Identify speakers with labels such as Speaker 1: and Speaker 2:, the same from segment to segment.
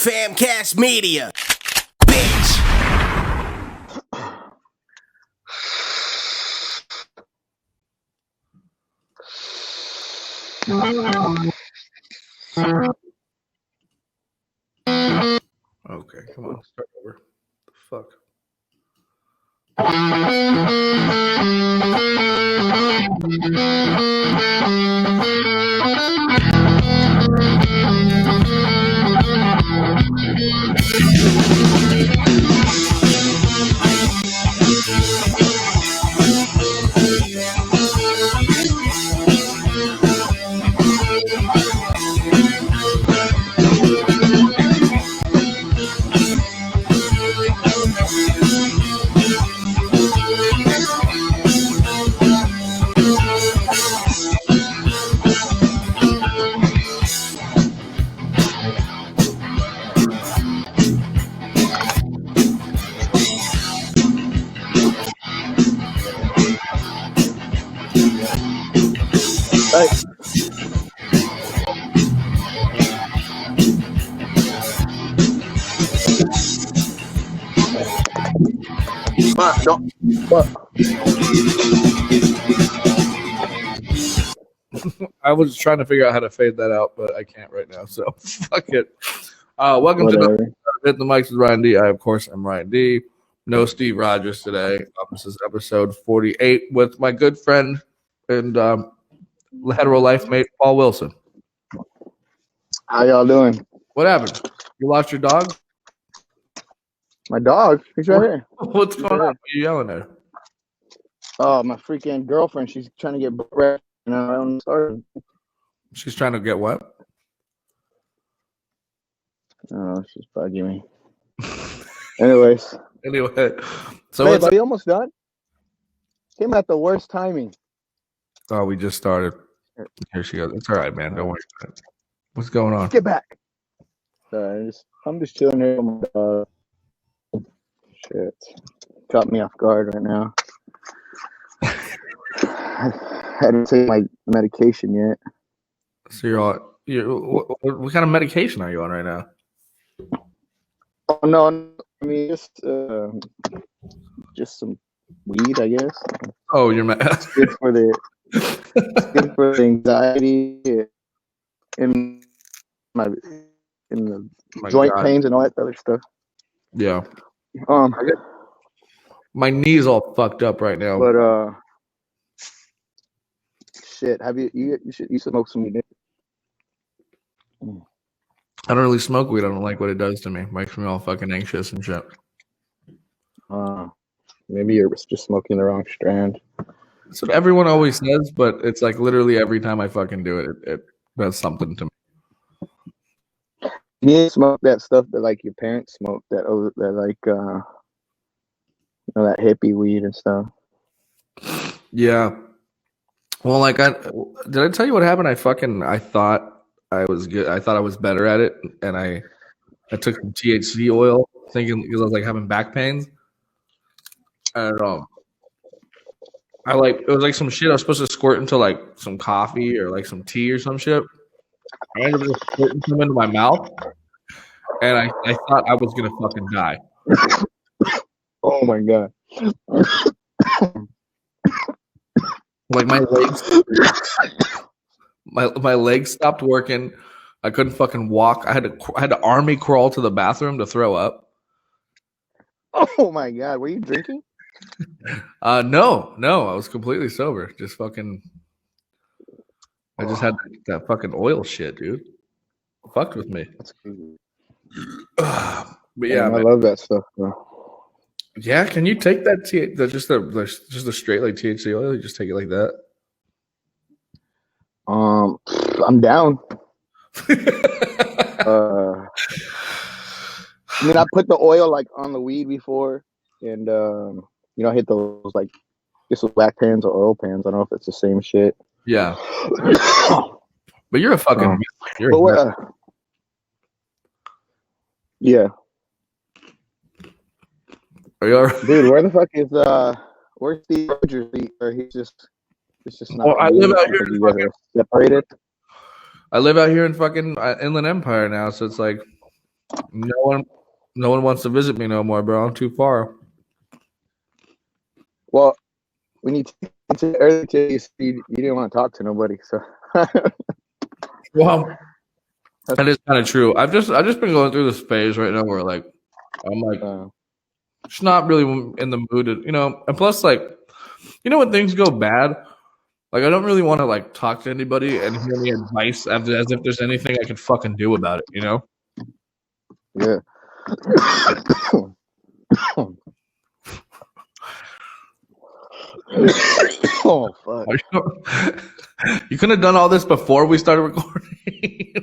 Speaker 1: FamCast Media, bitch.
Speaker 2: Okay, come on, start over. The fuck.
Speaker 3: Hey.
Speaker 2: I was trying to figure out how to fade that out, but I can't right now, so fuck it. Welcome to the Hit the Mics with Ryan D. I, of course, am Ryan D. No Steve Rodgers today. This is episode 48 with my good friend and hetero life mate, Paul Wilson.
Speaker 3: How y'all doing?
Speaker 2: What happened? You lost your dog?
Speaker 3: My dog? He's right here.
Speaker 2: What's going on? What are you yelling at?
Speaker 3: Oh, my freaking girlfriend. She's trying to get bread.
Speaker 2: She's trying to get what?
Speaker 3: Oh, she's bugging me. Anyways.
Speaker 2: Anyway. So
Speaker 3: hey, buddy, almost done? Came at the worst timing.
Speaker 2: Oh, we just started. Here she goes. It's all right, man. Don't worry about it. What's going on?
Speaker 3: Get back. Sorry, I'm just chilling here with my dog. Shit. Caught me off guard right now. I hadn't taken my medication yet.
Speaker 2: So what kind of medication are you on right now?
Speaker 3: Oh no, I mean just some weed, I guess.
Speaker 2: Oh, you're
Speaker 3: it's good for the anxiety in the joint pains and all that other stuff.
Speaker 2: Yeah. My knee's all fucked up right now.
Speaker 3: But shit, have you smoke some weed?
Speaker 2: I don't really smoke weed. I don't like what it does to me. It makes me all fucking anxious and shit.
Speaker 3: Maybe you're just smoking the wrong strand.
Speaker 2: That's what everyone always says, but it's like literally every time I fucking do it, it does something to me.
Speaker 3: You need to smoke that stuff that like your parents smoked, that like that hippie weed and stuff.
Speaker 2: Yeah. Well, like did I tell you what happened? I thought I was good. I thought I was better at it, and I took some THC oil, thinking because I was like having back pains. And it was like some shit I was supposed to squirt into like some coffee or like some tea or some shit. I ended up squirting some into my mouth, and I thought I was gonna fucking die.
Speaker 3: Oh my god!
Speaker 2: Like my legs stopped working. I couldn't fucking walk. I had to army crawl to the bathroom to throw up.
Speaker 3: Oh my god! Were you drinking?
Speaker 2: No. I was completely sober. Just fucking. I just had that fucking oil shit, dude. Fucked with me.
Speaker 3: That's crazy.
Speaker 2: But yeah,
Speaker 3: I love that stuff, bro.
Speaker 2: Yeah, can you take that just the straight like THC oil? You just take it like that.
Speaker 3: I'm down. I mean, I put the oil like on the weed before, and I hit those like just with black pans or oil pans. I don't know if it's the same shit.
Speaker 2: Yeah, but you're a fucking.
Speaker 3: Yeah.
Speaker 2: Are you all right?
Speaker 3: Dude, where the fuck is where's Steve Rodgers? Or it's just not.
Speaker 2: Well, I live out here.
Speaker 3: You guys are separated.
Speaker 2: I live out here in fucking Inland Empire now, so it's like No one wants to visit me no more, bro. I'm too far.
Speaker 3: Well, when you earlier today, you didn't want to talk to nobody, so.
Speaker 2: Well, that is kind of true. I've just been going through this phase right now where like I'm like just not really in the mood to, and plus like when things go bad, like I don't really want to like talk to anybody and hear any advice as if there's anything I can fucking do about it,
Speaker 3: Yeah. Oh fuck!
Speaker 2: You couldn't have done all this before we started recording.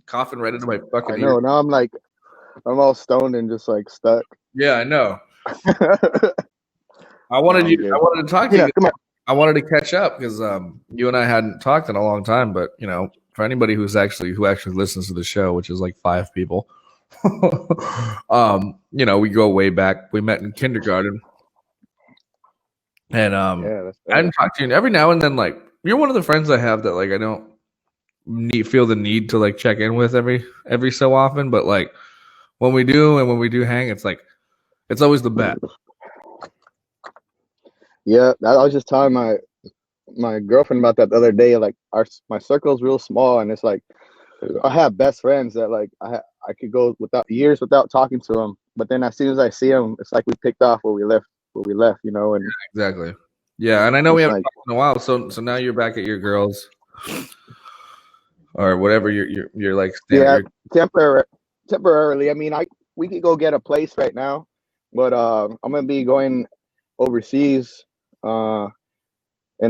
Speaker 2: Coughing right into my fucking ear.
Speaker 3: Now I'm all stoned and just like stuck.
Speaker 2: Yeah, I know. I wanted to talk to you.
Speaker 3: Come on.
Speaker 2: I wanted to catch up because you and I hadn't talked in a long time. But for anybody who actually listens to the show, which is like 5 people, we go way back. We met in kindergarten, and I hadn't talked to you. And every now and then, like you're one of the friends I have that like I don't feel the need to like check in with every so often. But like when we do hang, it's like it's always the best.
Speaker 3: Yeah, I was just telling my girlfriend about that the other day. Like my circle's real small, and it's like I have best friends that like I could go years without talking to them, but then as soon as I see them, it's like we picked off where we left, and
Speaker 2: exactly. Yeah, and I know we haven't talked in a while, so now you're back at your girls or whatever you're like.
Speaker 3: Yeah, temporarily. I mean, we could go get a place right now, but I'm gonna be going overseas in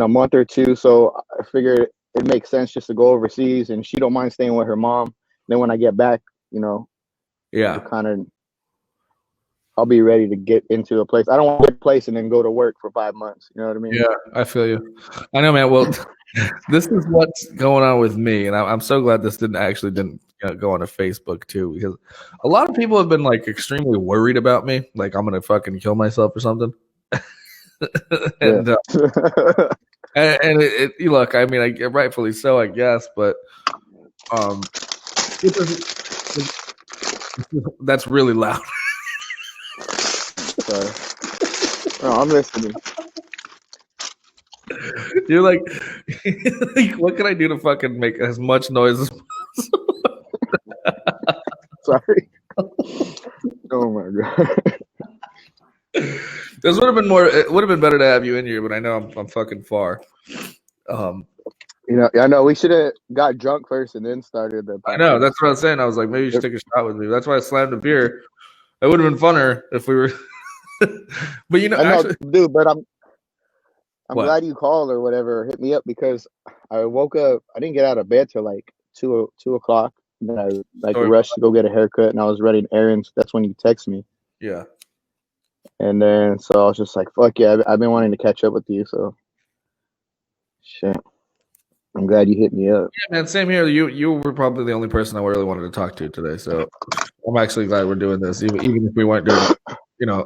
Speaker 3: a month or two, so I figured it makes sense just to go overseas, and she don't mind staying with her mom. Then when I get back, I'll be ready to get into a place. I don't want to get a place and then go to work for 5 months. You know what I mean?
Speaker 2: Yeah, I feel you. I know, man. Well, this is what's going on with me, and I'm so glad this didn't go on to Facebook too, because a lot of people have been like extremely worried about me, like I'm gonna fucking kill myself or something. And look, I mean, rightfully so, I guess, but that's really loud.
Speaker 3: Sorry. No, I'm listening.
Speaker 2: You're like, what can I do to fucking make as much noise as possible?
Speaker 3: Sorry. Oh my god.
Speaker 2: This would have been more. It would have been better to have you in here, but I know I'm fucking far.
Speaker 3: I know we should have got drunk first and then started the podcast.
Speaker 2: I know, that's what I was saying. I was like, maybe you should take a shot with me. That's why I slammed a beer. It would have been funner if we were. But actually,
Speaker 3: dude. But I'm glad you called or whatever, or hit me up, because I woke up. I didn't get out of bed till like 2 o'clock. And then I rushed to go get a haircut, and I was running errands. That's when you text me.
Speaker 2: Yeah.
Speaker 3: And then so I was just like, fuck yeah, I've been wanting to catch up with you. So shit. I'm glad you hit me up.
Speaker 2: Yeah, man, same here. You were probably the only person I really wanted to talk to today. So I'm actually glad we're doing this, even if we weren't doing it.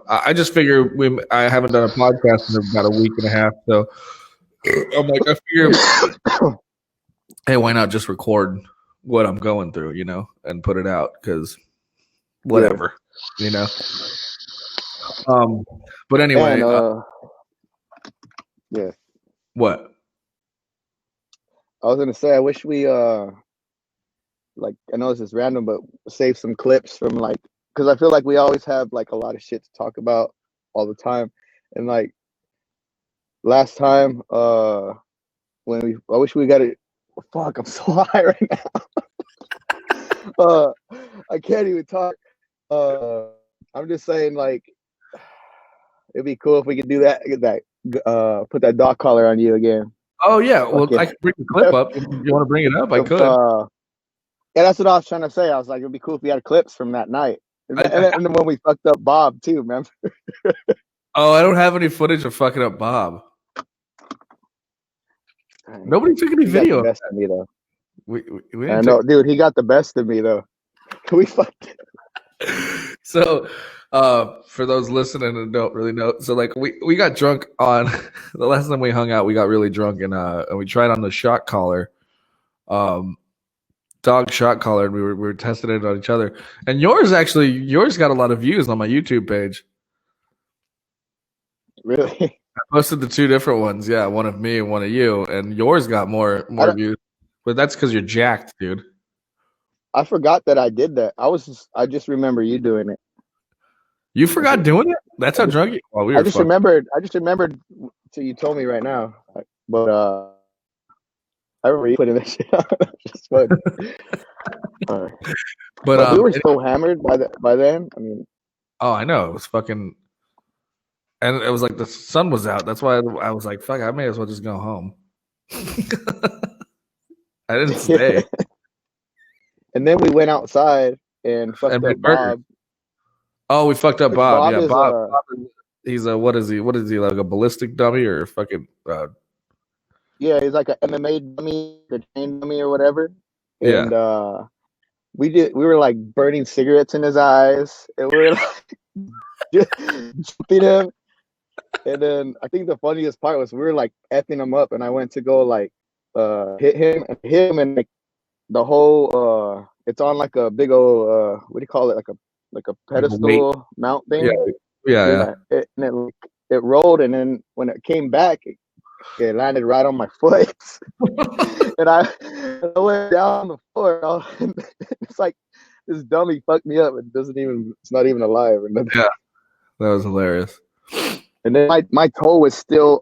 Speaker 2: I just figure I haven't done a podcast in about a week and a half. So I'm like, I figure, hey, why not just record what I'm going through, and put it out, because whatever, But anyway,
Speaker 3: and, yeah.
Speaker 2: What?
Speaker 3: I was gonna say, I wish we like, I know this is random, but save some clips from like, because I feel like we always have like a lot of shit to talk about all the time, and like last time, I wish we got it. Fuck, I'm so high right now. I can't even talk. I'm just saying, like, it'd be cool if we could do that. Get that, put that dog collar on you again.
Speaker 2: Oh yeah, well, I can bring the clip up. If you want to bring it up, I could.
Speaker 3: Yeah, that's what I was trying to say. I was like, it'd be cool if we had clips from that night, and then when we fucked up Bob too, remember?
Speaker 2: Oh, I don't have any footage of fucking up Bob. Nobody took any video.
Speaker 3: He got the best of me though.
Speaker 2: We
Speaker 3: I know, dude. He got the best of me though. We fucked.
Speaker 2: So, for those listening and don't really know, so like we got drunk on the last time we hung out. We got really drunk and we tried on the shot collar, dog shot collar, and we were testing it on each other. And yours got a lot of views on my YouTube page.
Speaker 3: Really?
Speaker 2: I posted the two different ones. Yeah, one of me and one of you, and yours got more views. But that's because you're jacked, dude.
Speaker 3: I forgot that I did that. I just remember you doing it.
Speaker 2: You forgot doing it? That's how drunk you are.
Speaker 3: I just remembered till you told me right now. But I remember you putting that shit on. Just fun. But we were so hammered by then. I mean,
Speaker 2: oh, I know. It was fucking, and it was like the sun was out. That's why I was like, fuck, I may as well just go home. I didn't stay.
Speaker 3: And then we went outside and fucked up Bob.
Speaker 2: Oh, we fucked up Bob. Yeah,
Speaker 3: Bob
Speaker 2: he's a what is he? What is he, like a ballistic dummy or fucking?
Speaker 3: Yeah, he's like an MMA dummy, a chain dummy or whatever. And we were like burning cigarettes in his eyes, and we were like jumping him. And then I think the funniest part was we were like effing him up, and I went to go like hit him, and like the whole it's on like a big old what do you call it, like a pedestal mount thing.
Speaker 2: Yeah.
Speaker 3: It rolled, and then when it came back, it landed right on my foot. And I went down on the floor. It's like this dummy fucked me up. It's not even alive.
Speaker 2: Yeah, that was hilarious.
Speaker 3: And then my toe was still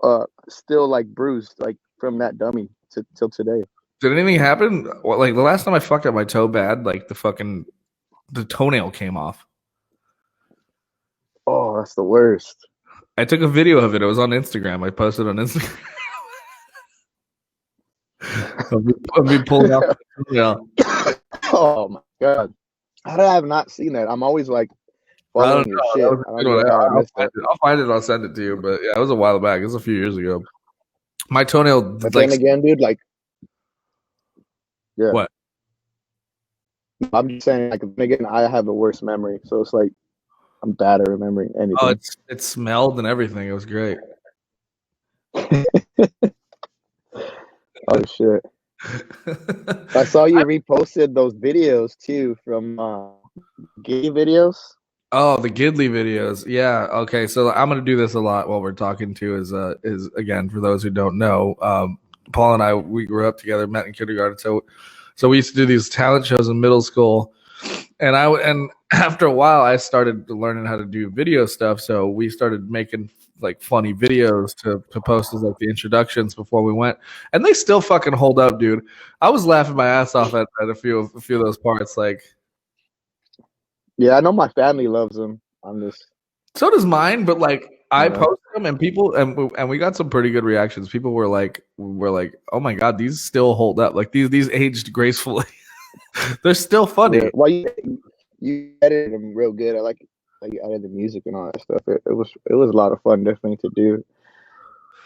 Speaker 3: like bruised, like from that dummy till today.
Speaker 2: Did anything happen? Like the last time I fucked up my toe bad, like the toenail came off.
Speaker 3: Oh, that's the worst.
Speaker 2: I took a video of it. It was on Instagram. I posted on Instagram. of me pulling out the toenail.
Speaker 3: Oh my god! How did I have not seen that? I'm always like following your shit.
Speaker 2: I'll find it. I'll send it to you. But yeah, it was a while back. It was a few years ago. My toenail.
Speaker 3: But then again, dude, like, yeah.
Speaker 2: What?
Speaker 3: I'm just saying, like, again, I have the worst memory, so it's like I'm bad at remembering anything.
Speaker 2: Oh, it smelled and everything. It was great.
Speaker 3: Oh shit! I saw you reposted those videos too from gay videos.
Speaker 2: Oh, the Gidley videos. Yeah. Okay. So I'm gonna do this a lot while we're talking too. Is again, for those who don't know, Paul and I, we grew up together, met in kindergarten. So we used to do these talent shows in middle school, and after a while, I started learning how to do video stuff. So we started making like funny videos to post as like the introductions before we went, and they still fucking hold up, dude. I was laughing my ass off at a few of those parts, like.
Speaker 3: Yeah, I know my family loves them.
Speaker 2: So does mine, but like I posted them, and people and we got some pretty good reactions. People were like, "Oh my god, these still hold up! Like these aged gracefully. They're still funny."
Speaker 3: Yeah. Well, you edited them real good. I like you added the music and all that stuff. It was a lot of fun, definitely, to do.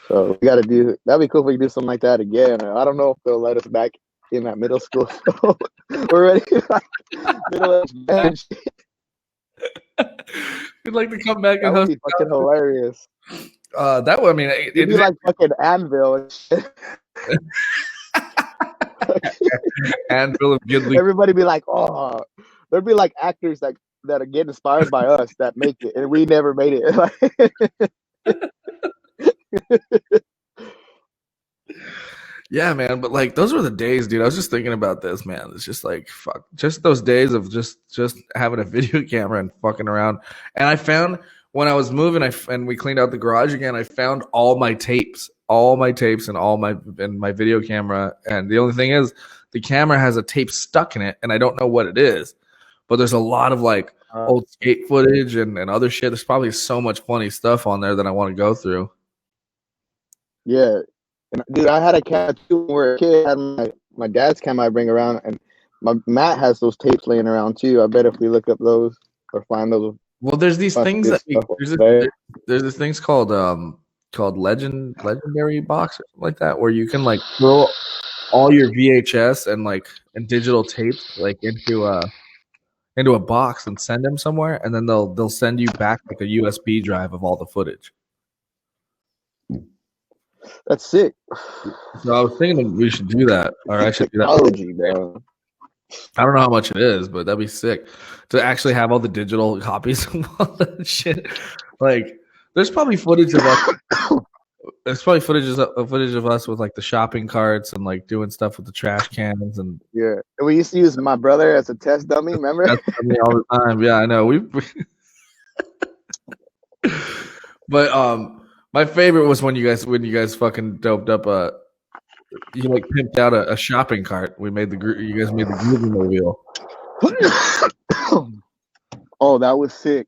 Speaker 3: So we got to do. That'd be cool if we do something like that again. I don't know if they'll let us back in that middle school. We're ready, like middle-aged man.
Speaker 2: You'd like to come back and
Speaker 3: host? That would be fucking hilarious.
Speaker 2: That would, I mean,
Speaker 3: it'd be like fucking Anvil and shit.
Speaker 2: Anvil of Gidley.
Speaker 3: Everybody be like, oh, there'd be like actors that are getting inspired by us that make it, and we never made it.
Speaker 2: Yeah, man, but like those were the days, dude. I was just thinking about this, man. It's just like fuck, just those days of just having a video camera and fucking around. And I found when I was moving, and we cleaned out the garage again, I found all my tapes and all my video camera. And the only thing is, the camera has a tape stuck in it, and I don't know what it is. But there's a lot of like old skate footage and other shit. There's probably so much funny stuff on there that I want to go through.
Speaker 3: Yeah. And, dude, I had a camera too when we were a kid. I had my dad's camera I bring around, and Matt has those tapes laying around too. I bet if we look up those or find those.
Speaker 2: Well, there's these things that there's this things called legendary box or something like that, where you can like throw all your VHS and digital tapes like into a box and send them somewhere, and then they'll send you back like a USB drive of all the footage.
Speaker 3: That's sick.
Speaker 2: So I was thinking we should do that, or I should do that.
Speaker 3: Technology, bro.
Speaker 2: I don't know how much it is, but that'd be sick to actually have all the digital copies of all that shit. Like, there's probably footage of us. There's probably footage of us with like the shopping carts and like doing stuff with the trash cans and
Speaker 3: Yeah, we used to use my brother as a test dummy. Remember?
Speaker 2: that's all the time. Yeah, I know. But my favorite was when you guys fucking doped up you like pimped out a shopping cart. You guys made the groovy mobile.
Speaker 3: Oh, that was sick.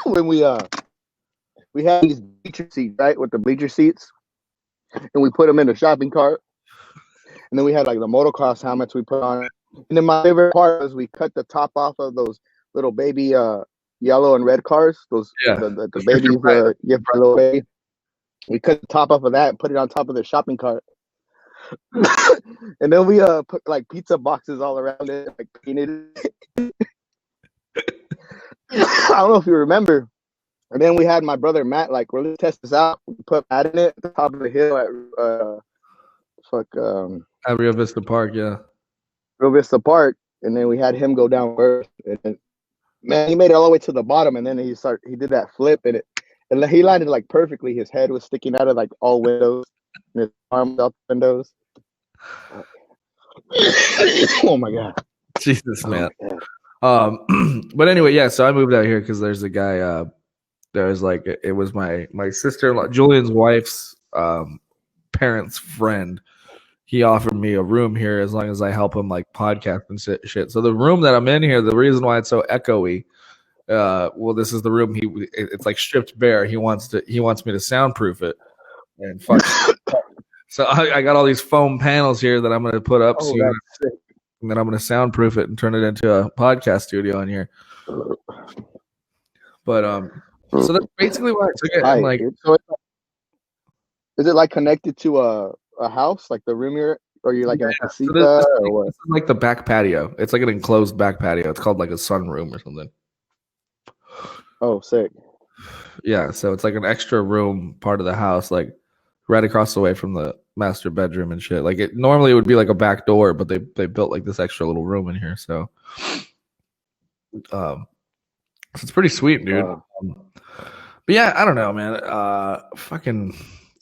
Speaker 3: When we had these bleacher seats, right, with the bleacher seats, and we put them in the shopping cart, and then we had like the motocross helmets we put on. And then my favorite part was we cut the top off of those little baby yellow and red cars. Those the babies give for little baby. We cut the top off of that and put it on top of the shopping cart. And then we put like pizza boxes all around it, like painted it. I don't know if you remember. And then we had my brother Matt, like, we're gonna test this out. We put Matt in it at the top of the hill
Speaker 2: at Rio Vista Park, yeah.
Speaker 3: Rio Vista Park, and then we had him go down first. And then, man, he made it all the way to the bottom, and then he did that flip, and he landed like perfectly. His head was sticking out of like all windows, and his arms out the windows. Oh my god,
Speaker 2: Jesus, man. But anyway, yeah. So I moved out here because there's a guy. It was my sister-in-law, Julian's wife's parents' friend. He offered me a room here as long as I help him like podcast and shit. So the room that I'm in here, the reason why it's so echoey, this is the room it's like stripped bare. He wants me to soundproof it, and fuck. So I got all these foam panels here that I'm going to put up soon, and then I'm going to soundproof it and turn it into a podcast studio in here. But so that's basically why I took it. And like,
Speaker 3: so is it like connected to a house, like the room or you're like in a casita or what?
Speaker 2: This is like the back patio. It's like an enclosed back patio. It's called like a sunroom or something.
Speaker 3: Oh, sick.
Speaker 2: Yeah, so it's like an extra room part of the house, like right across the way from the master bedroom and shit. Like it normally would be like a back door, but they built like this extra little room in here. So it's pretty sweet, dude. But yeah, I don't know, man. Fucking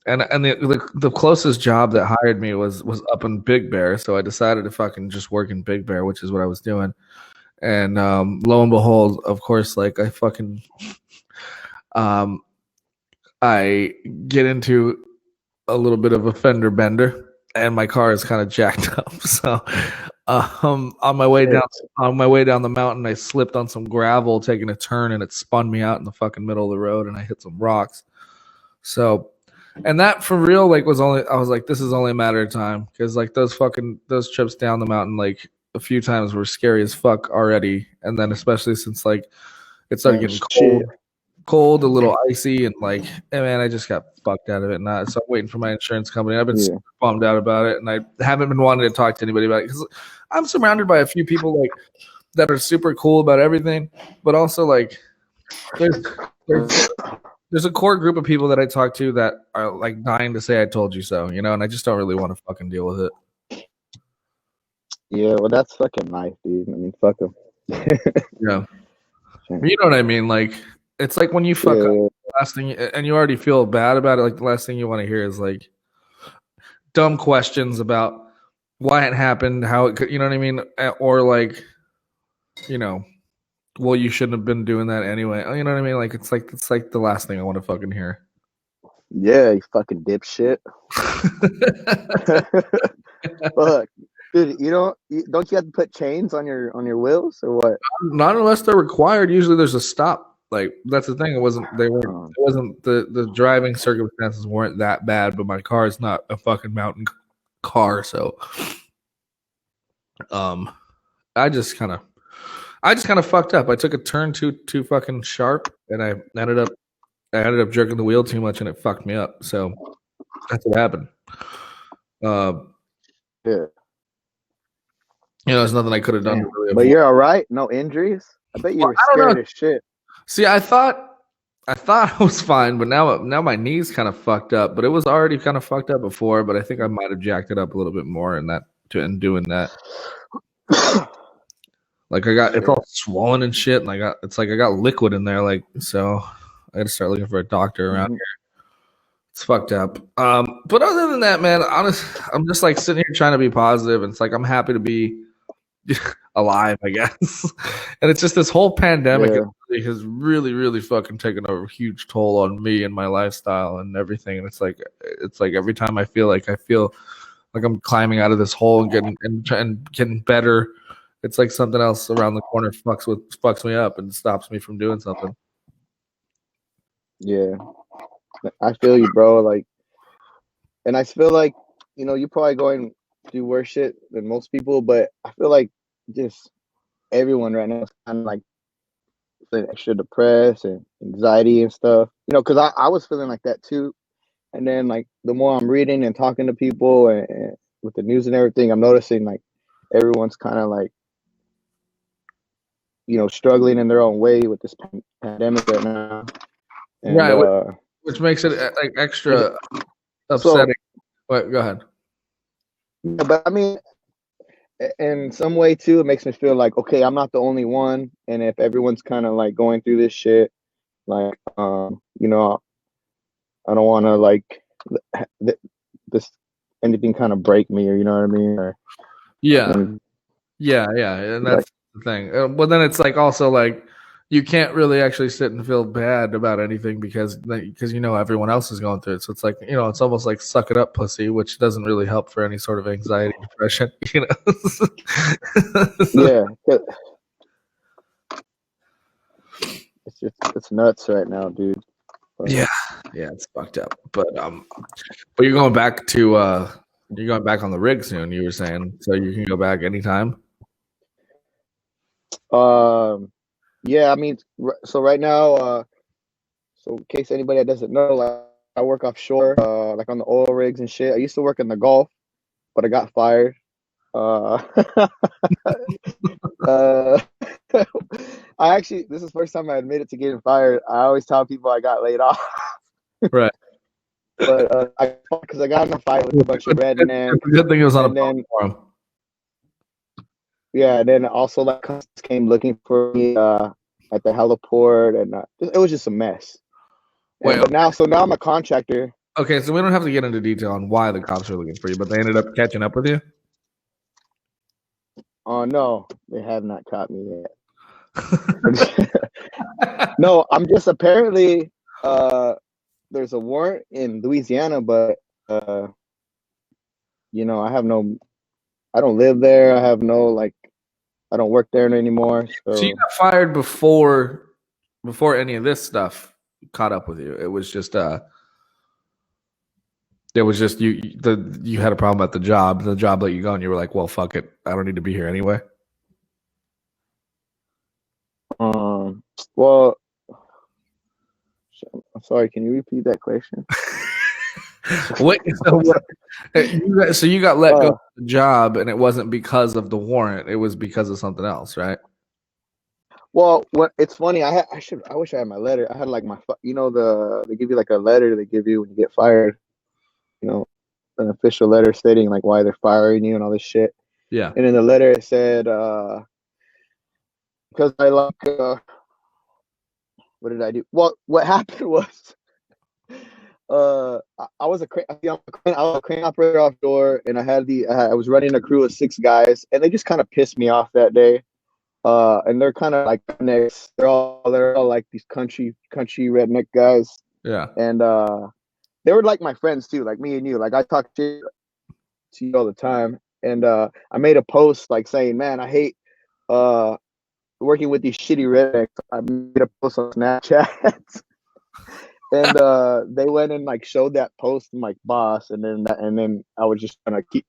Speaker 2: and the closest job that hired me was up in Big Bear, so I decided to fucking just work in Big Bear, which is what I was doing. And lo and behold, of course, like I fucking I get into a little bit of a fender bender, and my car is kind of jacked up. So on my way down the mountain, I slipped on some gravel taking a turn, and it spun me out in the fucking middle of the road, and I hit some rocks. So, and that for real, like I was like, this is only a matter of time, because like those trips down the mountain, like a few times were scary as fuck already, and then especially since like it started getting cold, a little icy, and like, hey man, I just got fucked out of it. And so I'm waiting for my insurance company. I've been super bummed out about it, and I haven't been wanting to talk to anybody about it because I'm surrounded by a few people like that are super cool about everything, but also like there's a core group of people that I talk to that are like dying to say I told you so, you know, and I just don't really want to fucking deal with it.
Speaker 3: Yeah, well, that's fucking nice, dude. I mean, fuck them.
Speaker 2: Yeah, you know what I mean, like. It's like when you fuck up, the last thing, and you already feel bad about it. Like the last thing you want to hear is like dumb questions about why it happened, how it could, you know what I mean, or like, you know, well, you shouldn't have been doing that anyway. You know what I mean? Like it's like the last thing I want to fucking hear.
Speaker 3: Yeah, you fucking dipshit. Fuck. Dude, don't you have to put chains on your wheels or what?
Speaker 2: Not unless they're required. Usually there's a stop. Like that's the thing. It wasn't the driving circumstances weren't that bad, but my car is not a fucking mountain car, so I just kind of fucked up. I took a turn too fucking sharp, and I ended up jerking the wheel too much, and it fucked me up. So that's what happened.
Speaker 3: Yeah.
Speaker 2: You know, there's nothing I could have done.
Speaker 3: To really but you're all right? No injuries? I bet you were scared as shit.
Speaker 2: See, I thought I was fine, but now my knee's kind of fucked up. But it was already kind of fucked up before. But I think I might have jacked it up a little bit more in doing that. Like it's all swollen and shit, and I got liquid in there. Like, so I got to start looking for a doctor around here. It's fucked up. But other than that, man, I'm just like sitting here trying to be positive, and it's like I'm happy to be alive, I guess. And it's just this whole pandemic has really, really fucking taken a huge toll on me and my lifestyle and everything. And it's like every time I feel like I'm climbing out of this hole and getting better, it's like something else around the corner fucks me up and stops me from doing something.
Speaker 3: Yeah, I feel you, bro. Like, and I feel like, you know, you're probably going through worse shit than most people, but I feel like just everyone right now is kind of like feeling extra depressed and anxiety and stuff. You know, because I was feeling like that too. And then like the more I'm reading and talking to people and with the news and everything, I'm noticing like everyone's kind of like, you know, struggling in their own way with this pandemic right now. And,
Speaker 2: right, which makes it like extra upsetting. Wait, go ahead.
Speaker 3: Yeah, but I mean, in some way too, it makes me feel like, okay, I'm not the only one. And if everyone's kind of like going through this shit, like, you know, I don't want to like this anything kind of break me, or you know what I mean? Or,
Speaker 2: yeah, and that's like, the thing. But then it's like also like you can't really actually sit and feel bad about anything because you know everyone else is going through it. So it's like, you know, it's almost like suck it up, pussy, which doesn't really help for any sort of anxiety, depression. You know?
Speaker 3: Yeah, it's nuts right now, dude.
Speaker 2: Yeah, it's fucked up. But you're going back to you're going back on the rig soon. You were saying, so you can go back anytime.
Speaker 3: Yeah, I mean, so right now, so in case anybody that doesn't know, like I work offshore, like on the oil rigs and shit. I used to work in the Gulf, but I got fired. I actually, this is the first time I admitted to getting fired. I always tell people I got laid off.
Speaker 2: Right.
Speaker 3: But because I got in a fight with a bunch of rednecks.
Speaker 2: Good thing it was on a platform.
Speaker 3: Yeah, and then also like customs came looking for me at the heliport, and it was just a mess. Wait, but now I'm a contractor.
Speaker 2: Okay, so we don't have to get into detail on why the cops are looking for you, but they ended up catching up with you?
Speaker 3: Oh, no, they have not caught me yet. No, I'm just apparently there's a warrant in Louisiana, but you know, I don't live there. I have no like, I don't work there anymore. So
Speaker 2: you got fired before any of this stuff caught up with you. It was just you had a problem at the job let you go, and you were like, well, fuck it, I don't need to be here anyway.
Speaker 3: Well, I'm sorry, can you repeat that question?
Speaker 2: Wait, so you got let go of the job, and it wasn't because of the warrant, it was because of something else, right?
Speaker 3: Well, it's funny, I wish I had my letter. I had like you know, they give you like a letter they give you when you get fired, you know, an official letter stating like why they're firing you and all this shit.
Speaker 2: Yeah.
Speaker 3: And in the letter it said because I like what did I do? Well, what happened was I was a crane operator offshore, and I was running a crew of 6 guys, and they just kind of pissed me off that day. And they're kind of like next. They're all like these country redneck guys.
Speaker 2: Yeah.
Speaker 3: And they were like my friends too, like me and you. Like I talk to you all the time. And I made a post like saying, man, I hate working with these shitty rednecks. I made a post on Snapchat. And they went and like showed that post to my boss, and then I was just gonna keep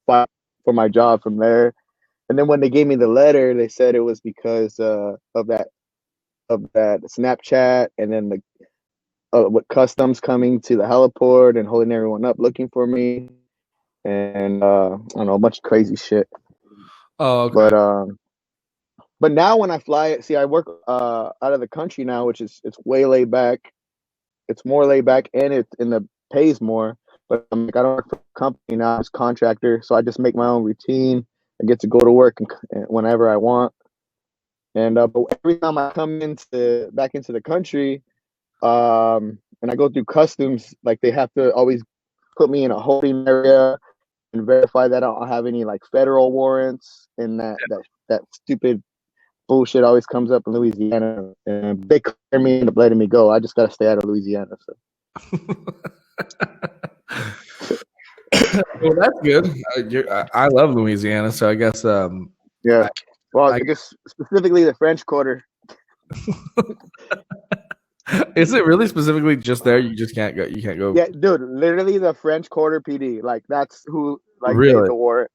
Speaker 3: fighting for my job from there. And then when they gave me the letter, they said it was because of that Snapchat, and then the what customs coming to the heliport and holding everyone up looking for me, and I don't know, a bunch of crazy shit.
Speaker 2: Oh, okay.
Speaker 3: But now when I fly, see, I work out of the country now, which it's way laid back. It's more laid back, and the pays more. But I'm like, I don't work for a company now. I'm a contractor, so I just make my own routine. I get to go to work whenever I want. And but every time I come back into the country, and I go through customs, like they have to always put me in a holding area and verify that I don't have any like federal warrants, and that stupid bullshit always comes up in Louisiana, and they clear me and letting me go. I just gotta stay out of Louisiana. So.
Speaker 2: Well, that's good. I love Louisiana, so I guess.
Speaker 3: Yeah. Well, I guess specifically the French Quarter.
Speaker 2: Is it really specifically just there? You just can't go. You can't go.
Speaker 3: Yeah, dude. Literally the French Quarter PD. Like that's who like
Speaker 2: Really?
Speaker 3: made the war.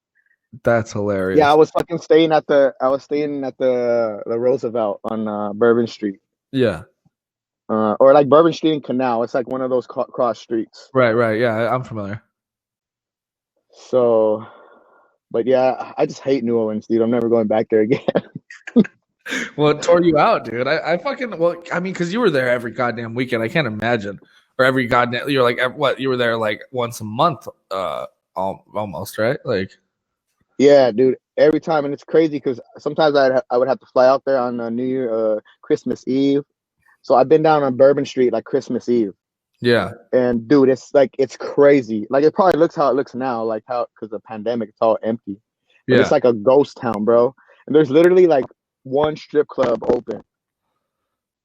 Speaker 2: That's hilarious.
Speaker 3: Yeah, I was staying at the Roosevelt on Bourbon Street.
Speaker 2: Yeah.
Speaker 3: Or like Bourbon Street and Canal. It's like one of those cross streets.
Speaker 2: Right. Yeah, I'm familiar.
Speaker 3: So, but yeah, I just hate New Orleans, dude. I'm never going back there again.
Speaker 2: Well, it tore you out, dude. I fucking I mean, because you were there every goddamn weekend. I can't imagine, or every goddamn. You're like what? You were there like once a month, almost, right? Like,
Speaker 3: yeah, dude. Every time, and it's crazy because sometimes I would have to fly out there on New Year, Christmas Eve. So I've been down on Bourbon Street like Christmas Eve.
Speaker 2: Yeah.
Speaker 3: And dude, it's crazy. Like it probably looks how it looks now, like how because of the pandemic, it's all empty. But it's like a ghost town, bro. And there's literally like one strip club open.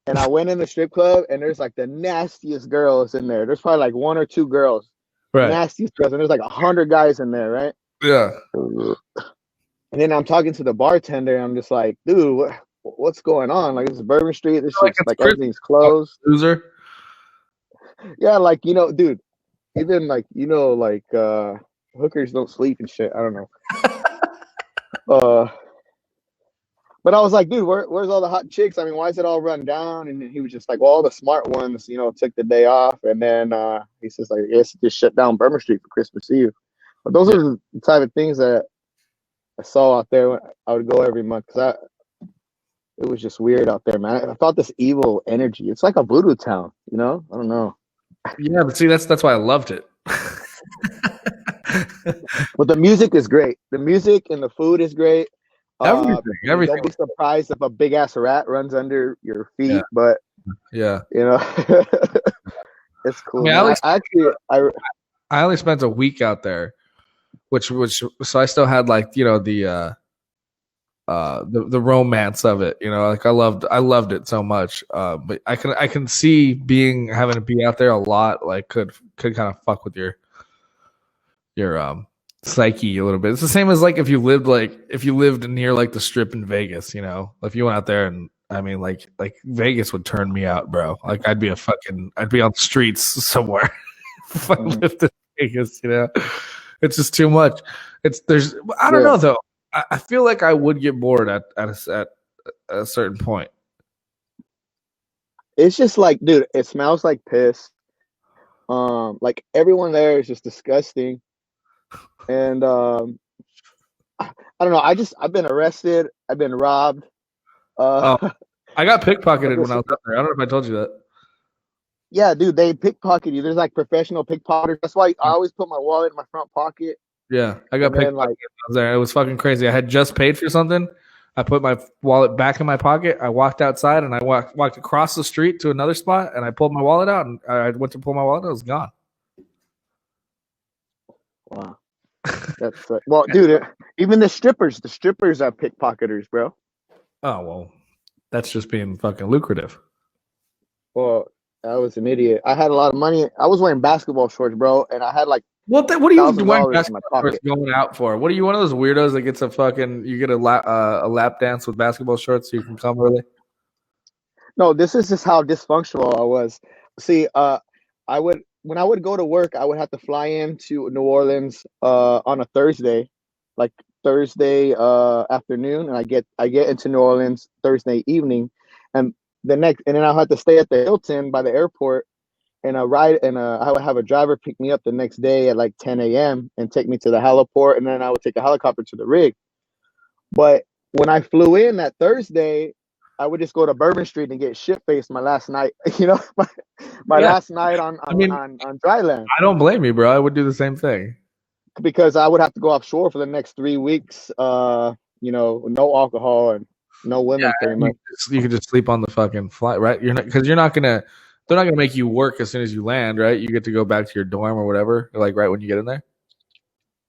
Speaker 3: And I went in the strip club and there's like the nastiest girls in there. There's probably like one or two girls. Right. Nastiest girls, and there's like 100 guys in there, right?
Speaker 2: Yeah.
Speaker 3: And then I'm talking to the bartender and I'm just like, dude, what's going on? Like this is Bourbon Street, this shit's like everything's closed.
Speaker 2: Loser.
Speaker 3: Yeah, like dude, even like like hookers don't sleep and shit. I don't know. But I was like, dude, where's all the hot chicks? I mean, why is it all run down? And he was just like, well, all the smart ones, took the day off, and then he says like, yes, just shut down Bourbon Street for Christmas Eve. But those are the type of things that I saw out there when I would go every month because it was just weird out there, man. I felt this evil energy. It's like a voodoo town, I don't know.
Speaker 2: Yeah, but see, that's why I loved it.
Speaker 3: But the music is great. The music and the food is great.
Speaker 2: Everything.
Speaker 3: Don't be surprised if a big ass rat runs under your feet, but
Speaker 2: yeah,
Speaker 3: it's cool.
Speaker 2: I mean, I only spent a week out there, which so I still had like the romance of it, like I loved it so much. But I can see having to be out there a lot, like could kind of fuck with your psyche a little bit. It's the same as like if you lived near like the Strip in Vegas, if you went out there, and I mean like Vegas would turn me out, bro. Like I'd be on the streets somewhere if I lived in Vegas, It's just too much. I don't know though. I feel like I would get bored at a certain point.
Speaker 3: It's just like, dude, it smells like piss. Like everyone there is just disgusting. And I don't know. I've been arrested. I've been robbed.
Speaker 2: I got pickpocketed when I was out there. I don't know if I told you that.
Speaker 3: Yeah, dude, they pickpocket you. There's like professional pickpocketers. That's why I always put my wallet in my front pocket.
Speaker 2: Yeah, I got pickpocketed when I was there. It was fucking crazy. I had just paid for something. I put my wallet back in my pocket. I walked outside and I walked across the street to another spot, and I pulled my wallet out, and I went to pull my wallet out. It was gone.
Speaker 3: Wow. That's well, dude. Even the strippers are pickpocketers, bro.
Speaker 2: Oh well, that's just being fucking lucrative.
Speaker 3: Well, I was an idiot. I had a lot of money. I was wearing basketball shorts, bro, and I had like
Speaker 2: what are you wearing basketball shorts going out for? What are you, one of those weirdos that gets a lap dance with basketball shorts so you can come early?
Speaker 3: No, this is just how dysfunctional I was. See, when I would go to work, I would have to fly into New Orleans on a Thursday, like Thursday afternoon, and I get into New Orleans Thursday evening, and then I'll have to stay at the Hilton by the airport, and I would have a driver pick me up the next day at like 10 a.m. and take me to the heliport, and then I would take a helicopter to the rig. But when I flew in that Thursday, I would just go to Bourbon Street and get shit-faced my last night, my last night on dry land.
Speaker 2: I don't blame you, bro. I would do the same thing.
Speaker 3: Because I would have to go offshore for the next 3 weeks, no alcohol and, no women, pretty much.
Speaker 2: You could just sleep on the fucking flight, right? You're not because they're not gonna make you work as soon as you land, right? You get to go back to your dorm or whatever, like right when you get in there.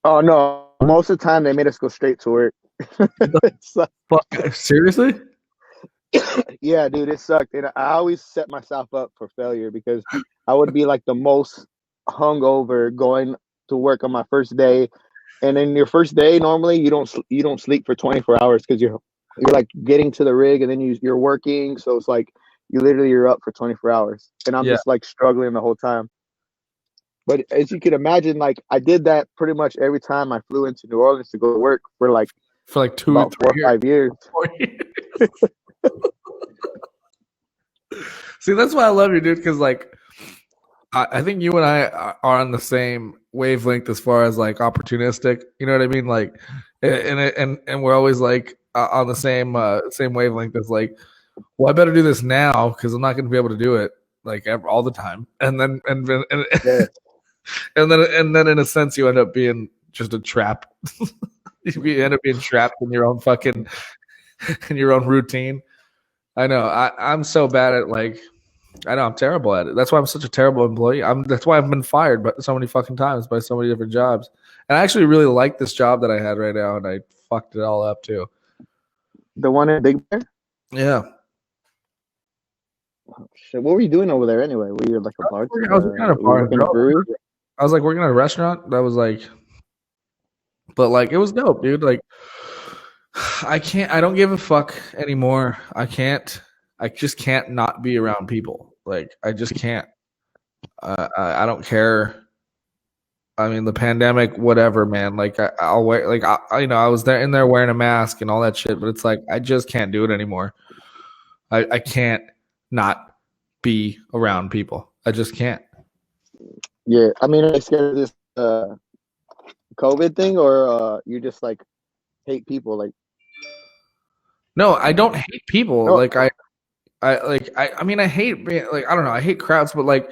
Speaker 3: Oh no, most of the time they made us go straight to work.
Speaker 2: Fuck, seriously?
Speaker 3: Yeah, dude, it sucked. And I always set myself up for failure because I would be like the most hungover going to work on my first day. And then your first day, normally you don't sleep for 24 hours because you're like getting to the rig and then you're working. So it's like you're up for 24 hours. And I'm just like struggling the whole time. But as you can imagine, like I did that pretty much every time I flew into New Orleans to go to work for like
Speaker 2: 2
Speaker 3: about 4 or 5 years.
Speaker 2: See, that's why I love you, dude. Because like, I think you and I are on the same wavelength as far as like opportunistic. You know what I mean? Like, and we're always like on the same wavelength as like, well, I better do this now because I'm not going to be able to do it like all the time. And then
Speaker 3: Yeah.
Speaker 2: and then in a sense you end up being just a trap. You end up being trapped in your own fucking in your own routine. I know. I'm so bad at like. I know I'm terrible at it. That's why I'm such a terrible employee. That's why I've been fired but so many fucking times by so many different jobs. And I actually really like this job that I had right now, and I fucked it all up too.
Speaker 3: The one in Big Bear?
Speaker 2: Yeah.
Speaker 3: Oh, shit. What were you doing over there anyway? Were you like a bar?
Speaker 2: I was working at a bar. I was like working at a restaurant. That was like, but like it was dope, dude. Like I don't give a fuck anymore. I just can't not be around people. Like I just can't. I don't care. I mean, the pandemic, whatever, man. Like I'll wear, like I was in there wearing a mask and all that shit. But it's like I just can't do it anymore. I can't not be around people. I just can't.
Speaker 3: Yeah, I mean, are you scared of this COVID thing, or you just like hate people? Like,
Speaker 2: no, I don't hate people.
Speaker 3: No.
Speaker 2: Like I mean, I hate like I don't know. I hate crowds, but like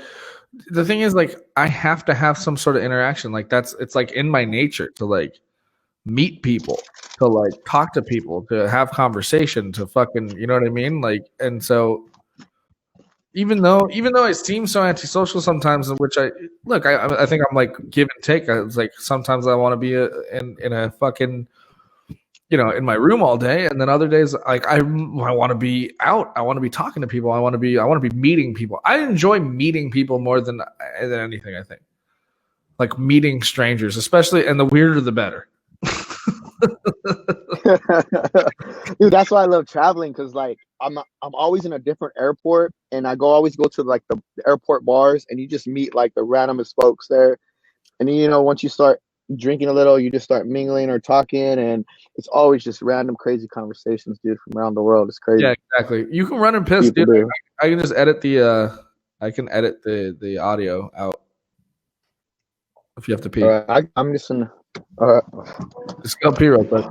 Speaker 2: the thing is, like I have to have some sort of interaction. Like it's like in my nature to like meet people, to like talk to people, to have conversation, to fucking, you know what I mean? Like, and so even though I seem so antisocial sometimes, in which I think I'm like give and take. It's like sometimes I want to be in a fucking, you know, in my room all day, and then other days like I want to be out. I want to be talking to people. I want to be meeting people. I enjoy meeting people more than anything. I think like meeting strangers, especially, and the weirder the better.
Speaker 3: Dude, that's why I love traveling, because like I'm always in a different airport, and I always go to like the airport bars, and you just meet like the randomest folks there, and then, you know, once you start drinking a little, you just start mingling or talking, and it's always just random crazy conversations, dude, from around the world. It's crazy.
Speaker 2: Yeah, exactly. You can run and piss, dude. I can just edit the audio out if you have to pee.
Speaker 3: All right, I'm just gonna. All right.
Speaker 2: Just go pee real quick.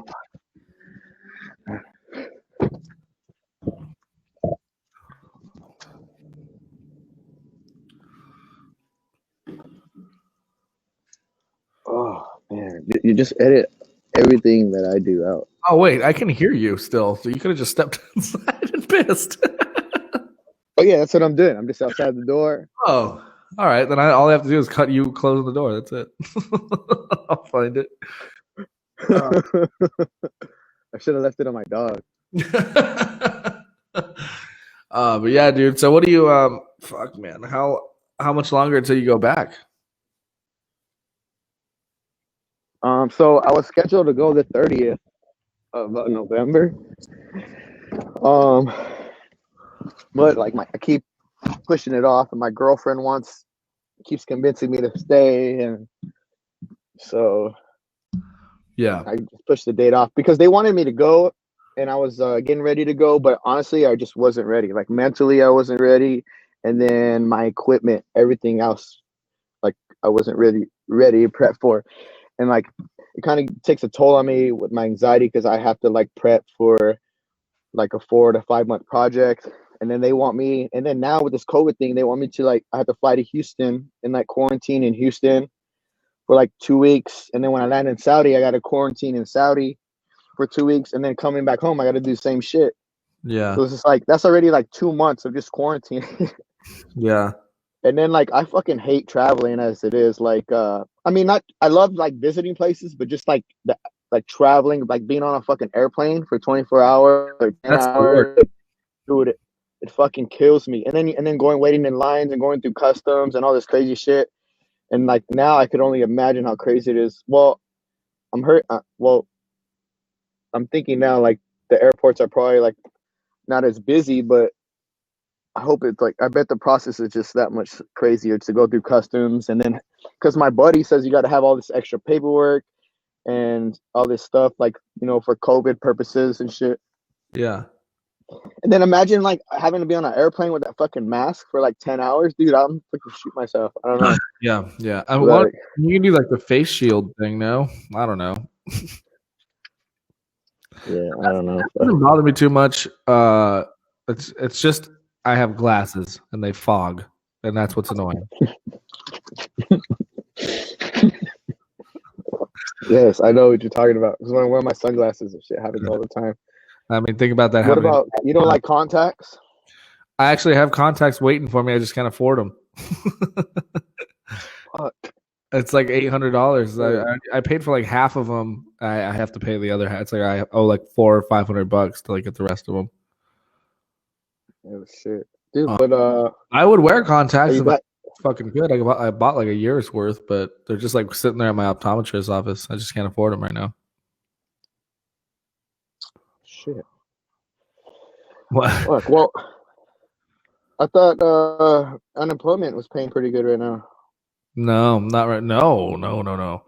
Speaker 3: Oh man, you just edit everything that I do out.
Speaker 2: Oh wait, I can hear you still. So you could have just stepped inside and pissed.
Speaker 3: Oh yeah, that's what I'm doing. I'm just outside the door.
Speaker 2: Oh, all right. Then all I have to do is cut you closing the door. That's it. I'll find it.
Speaker 3: I should have left it on my dog.
Speaker 2: But yeah, dude. So what do you fuck, man? How much longer until you go back?
Speaker 3: So I was scheduled to go the 30th of November. But like I keep pushing it off, and my girlfriend keeps convincing me to stay, and so
Speaker 2: yeah,
Speaker 3: I just pushed the date off because they wanted me to go, and I was getting ready to go, but honestly, I just wasn't ready. Like mentally, I wasn't ready, and then my equipment, everything else, like I wasn't ready to prep for. And like it kind of takes a toll on me with my anxiety because I have to like prep for like a 4 to 5 month project, and then they want me. And then now with this COVID thing, they want me to like I have to fly to Houston and like quarantine in Houston for like 2 weeks, and then when I land in Saudi, I got to quarantine in Saudi for 2 weeks, and then coming back home, I got to do the same shit.
Speaker 2: Yeah.
Speaker 3: So it's just like that's already like 2 months of just quarantine.
Speaker 2: Yeah.
Speaker 3: And then like I fucking hate traveling as it is. Like I mean not I love like visiting places, but just like like traveling, like being on a fucking airplane for 24 hours or 10
Speaker 2: That's the worst.
Speaker 3: hours, dude, it fucking kills me. And then going waiting in lines and going through customs and all this crazy shit. And like now I could only imagine how crazy it is. Well, I'm thinking now like the airports are probably like not as busy, but I hope it's like I bet the process is just that much crazier to go through customs and then because my buddy says you got to have all this extra paperwork and all this stuff like for COVID purposes and shit.
Speaker 2: Yeah.
Speaker 3: And then imagine like having to be on an airplane with that fucking mask for like 10 hours, dude. I'm fucking shoot myself. I don't know.
Speaker 2: Yeah. Yeah. I mean,
Speaker 3: Like,
Speaker 2: you can do like the face shield thing. No, I don't know.
Speaker 3: yeah, I don't know.
Speaker 2: It doesn't bother me too much. It's just I have glasses and they fog, and that's what's annoying.
Speaker 3: Yes, I know what you're talking about. Because when I wear my sunglasses and shit, happens all the time.
Speaker 2: I mean, think about that.
Speaker 3: What about you don't like contacts?
Speaker 2: I actually have contacts waiting for me. I just can't afford them.
Speaker 3: Fuck.
Speaker 2: It's like $800. I paid for like half of them. I have to pay the other half. It's like I owe like $400 or $500 to like get the rest of them.
Speaker 3: Oh shit, dude. But
Speaker 2: I would wear contacts if
Speaker 3: back?
Speaker 2: fucking good. I bought like a year's worth, but they're just like sitting there at my optometrist's office. I just can't afford them right now.
Speaker 3: Shit.
Speaker 2: What?
Speaker 3: Fuck. Well, I thought unemployment was paying pretty good right now.
Speaker 2: No, not right. No.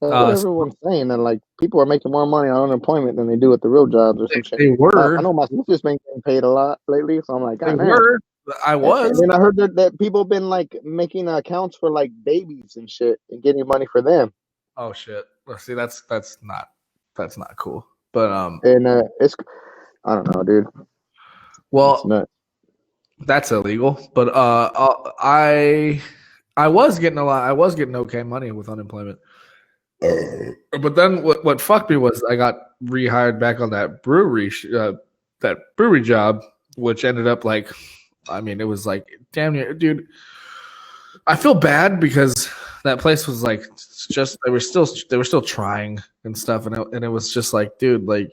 Speaker 3: Everyone's saying that like people are making more money on unemployment than they do at the real jobs or some shit.
Speaker 2: They were.
Speaker 3: I know my sister's been getting paid a lot lately, so I'm like,
Speaker 2: They
Speaker 3: God, man.
Speaker 2: were. I was.
Speaker 3: And then I heard that people have been like making accounts for like babies and shit and getting money for them.
Speaker 2: Oh shit. Let's see. That's not cool. But
Speaker 3: and it's I don't know, dude.
Speaker 2: Well, that's illegal. But I was getting a lot. I was getting okay money with unemployment. But then what fucked me was I got rehired back on that brewery job, which ended up like, I mean, it was like, damn near, dude. I feel bad because that place was like, just they were still trying and stuff, and it was just like, dude, like,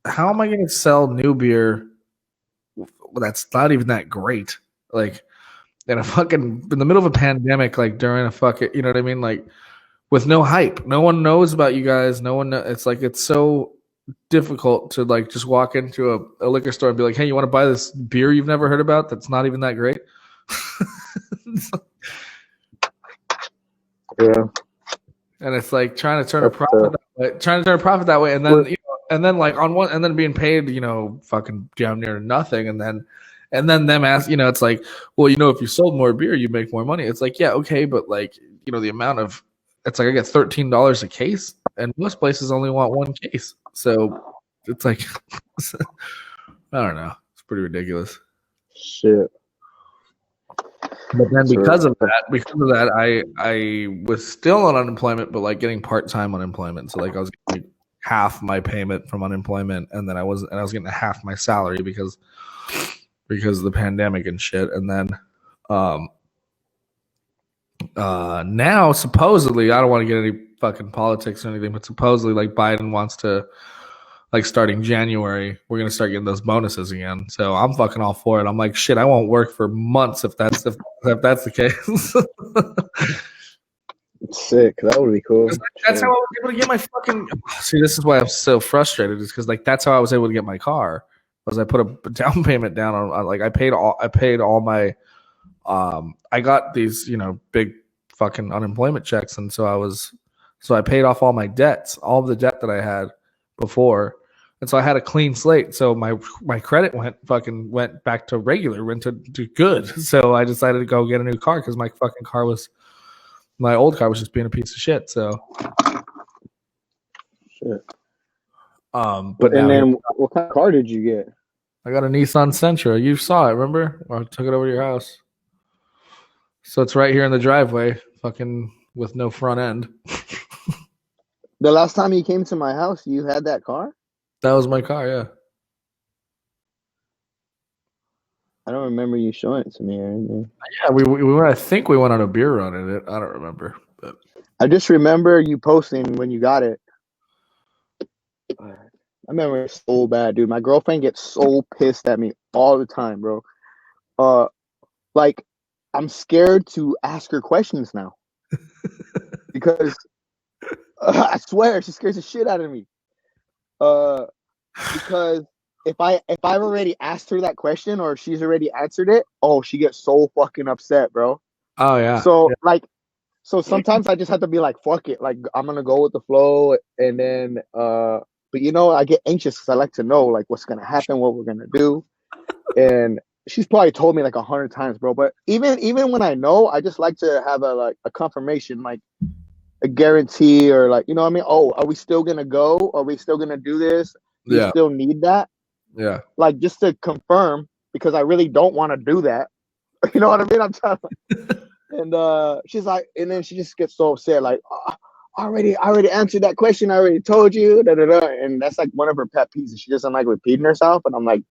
Speaker 2: how am I going to sell new beer that's not even that great? Like, in the middle of a pandemic, like during a fucking, you know what I mean, like. With no hype, no one knows about you guys. No one knows. It's like it's so difficult to like just walk into a liquor store and be like, "Hey, you want to buy this beer you've never heard about? That's not even that great."
Speaker 3: Yeah,
Speaker 2: and it's like trying to turn a profit that way, and then like on one, and then being paid, fucking damn near nothing, and then them ask, it's like, well, if you sold more beer, you make more money. It's like, yeah, okay, but like, the amount of it's like I get $13 a case, and most places only want one case. So it's like, I don't know. It's pretty ridiculous.
Speaker 3: Shit.
Speaker 2: But then because of that, I was still on unemployment, but like getting part-time unemployment. So like I was getting like half my payment from unemployment, and then I was getting half my salary because of the pandemic and shit. And then now supposedly, I don't want to get any fucking politics or anything, but supposedly like Biden wants to, like, starting January, we're gonna start getting those bonuses again. So I'm fucking all for it. I'm like, shit, I won't work for months if that's the case.
Speaker 3: Sick. That would be cool.
Speaker 2: That's how I was able to get my fucking. See, this is why I'm so frustrated. Is because like that's how I was able to get my car. Was I put a down payment down on like I paid all my. I got these, big fucking unemployment checks, and so I paid off all my debts, all of the debt that I had before, and so I had a clean slate. So my credit went back to regular, went to good. So I decided to go get a new car because my old car was just being a piece of shit. So,
Speaker 3: shit.
Speaker 2: But
Speaker 3: and then what kind of car did you get?
Speaker 2: I got a Nissan Sentra. You saw it, remember? I took it over to your house. So it's right here in the driveway, fucking with no front end.
Speaker 3: The last time you came to my house, you had that car?
Speaker 2: That was my car, yeah.
Speaker 3: I don't remember you showing it to me or anything.
Speaker 2: Yeah, we went. I think we went on a beer run in it. I don't remember, but
Speaker 3: I just remember you posting when you got it. I remember it so bad, dude. My girlfriend gets so pissed at me all the time, bro. Like I'm scared to ask her questions now because I swear she scares the shit out of me. Because if I've already asked her that question or she's already answered it, oh, she gets so fucking upset, bro.
Speaker 2: oh yeah,
Speaker 3: So so sometimes I just have to be like, fuck it, like I'm gonna go with the flow, and then but I get anxious because I like to know like what's gonna happen, what we're gonna do, and she's probably told me like 100 times, bro. But even when I know, I just like to have a confirmation, like a guarantee, or like what I mean. Oh, are we still gonna go? Are we still gonna do this? Do you
Speaker 2: yeah,
Speaker 3: still need that?
Speaker 2: yeah.
Speaker 3: Like just to confirm, because I really don't want to do that. You know what I mean? I'm trying to. And she's like, and then she just gets so upset, like, oh, I already answered that question. I already told you. Da, da, da. And that's like one of her pet peeves. She doesn't like repeating herself. And I'm like,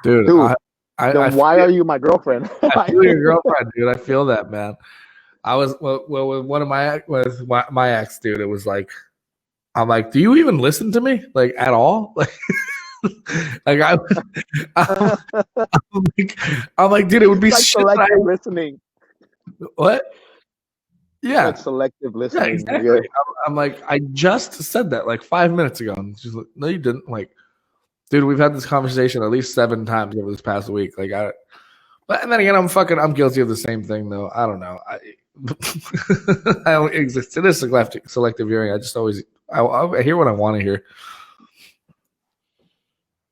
Speaker 2: Dude,
Speaker 3: dude,
Speaker 2: I
Speaker 3: then why are you my girlfriend?
Speaker 2: I feel your girlfriend, dude. I feel that, man. I was well with one of my ex, dude. It was like, I'm like, do you even listen to me, like at all? Like I'm, I'm like, dude, it would be
Speaker 3: It's like
Speaker 2: shit.
Speaker 3: selective listening.
Speaker 2: What? Yeah,
Speaker 3: Like selective
Speaker 2: yeah,
Speaker 3: listening.
Speaker 2: exactly.
Speaker 3: Yeah.
Speaker 2: I'm like, I just said that like 5 minutes ago, and she's like, no, you didn't. Like, dude, we've had this conversation at least 7 times over this past week. But and then again, I'm guilty of the same thing though. I don't know. I don't exist. It is selective hearing. I just always I hear what I want to hear.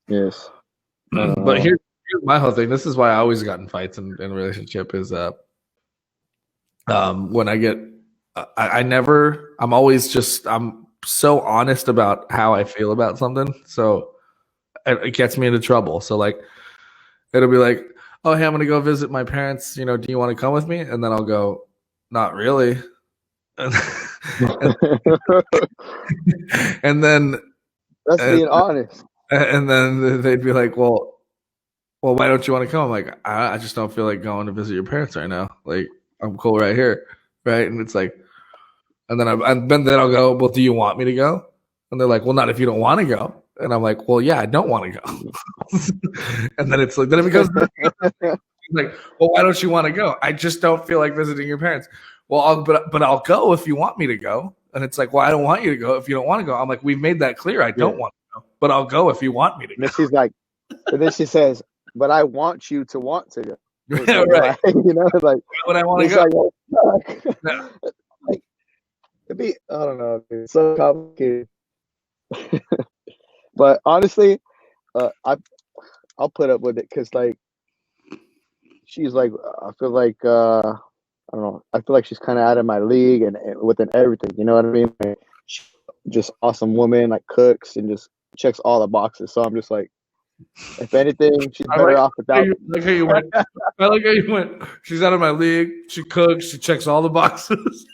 Speaker 3: Yes.
Speaker 2: But here's my whole thing. This is why I always got in fights in a relationship is when I get I'm so honest about how I feel about something. So it gets me into trouble. So like it'll be like, oh hey, I'm gonna go visit my parents, do you want to come with me? And then I'll go, not really. and, and then
Speaker 3: That's being honest.
Speaker 2: And then they'd be like, well, why don't you want to come? I'm like, I just don't feel like going to visit your parents right now. Like, I'm cool right here, right? And it's like, and then I'll go, well, do you want me to go? And they're like, well, not if you don't want to go. And I'm like, well, yeah, I don't want to go. And then it's like, then it becomes like, well, why don't you want to go? I just don't feel like visiting your parents. Well, but I'll go if you want me to go. And it's like, well, I don't want you to go if you don't want to go. I'm like, we've made that clear. I don't want to go, but I'll go if you want me to go.
Speaker 3: And she's like, but then she says, but I want you to want to go.
Speaker 2: Yeah, right.
Speaker 3: Like, like
Speaker 2: why would I want to go?
Speaker 3: Like, oh,
Speaker 2: Yeah.
Speaker 3: like, I don't know, dude. It's so complicated. But honestly, I'll put up with it because like she's like, I feel like I don't know. I feel like she's kind of out of my league and within everything. You know what I mean? Like, she's just awesome woman, like cooks and just checks all the boxes. So I'm just like, if anything, she's better off without.
Speaker 2: I like how you went. I like how you went. She's out of my league. She cooks. She checks all the boxes.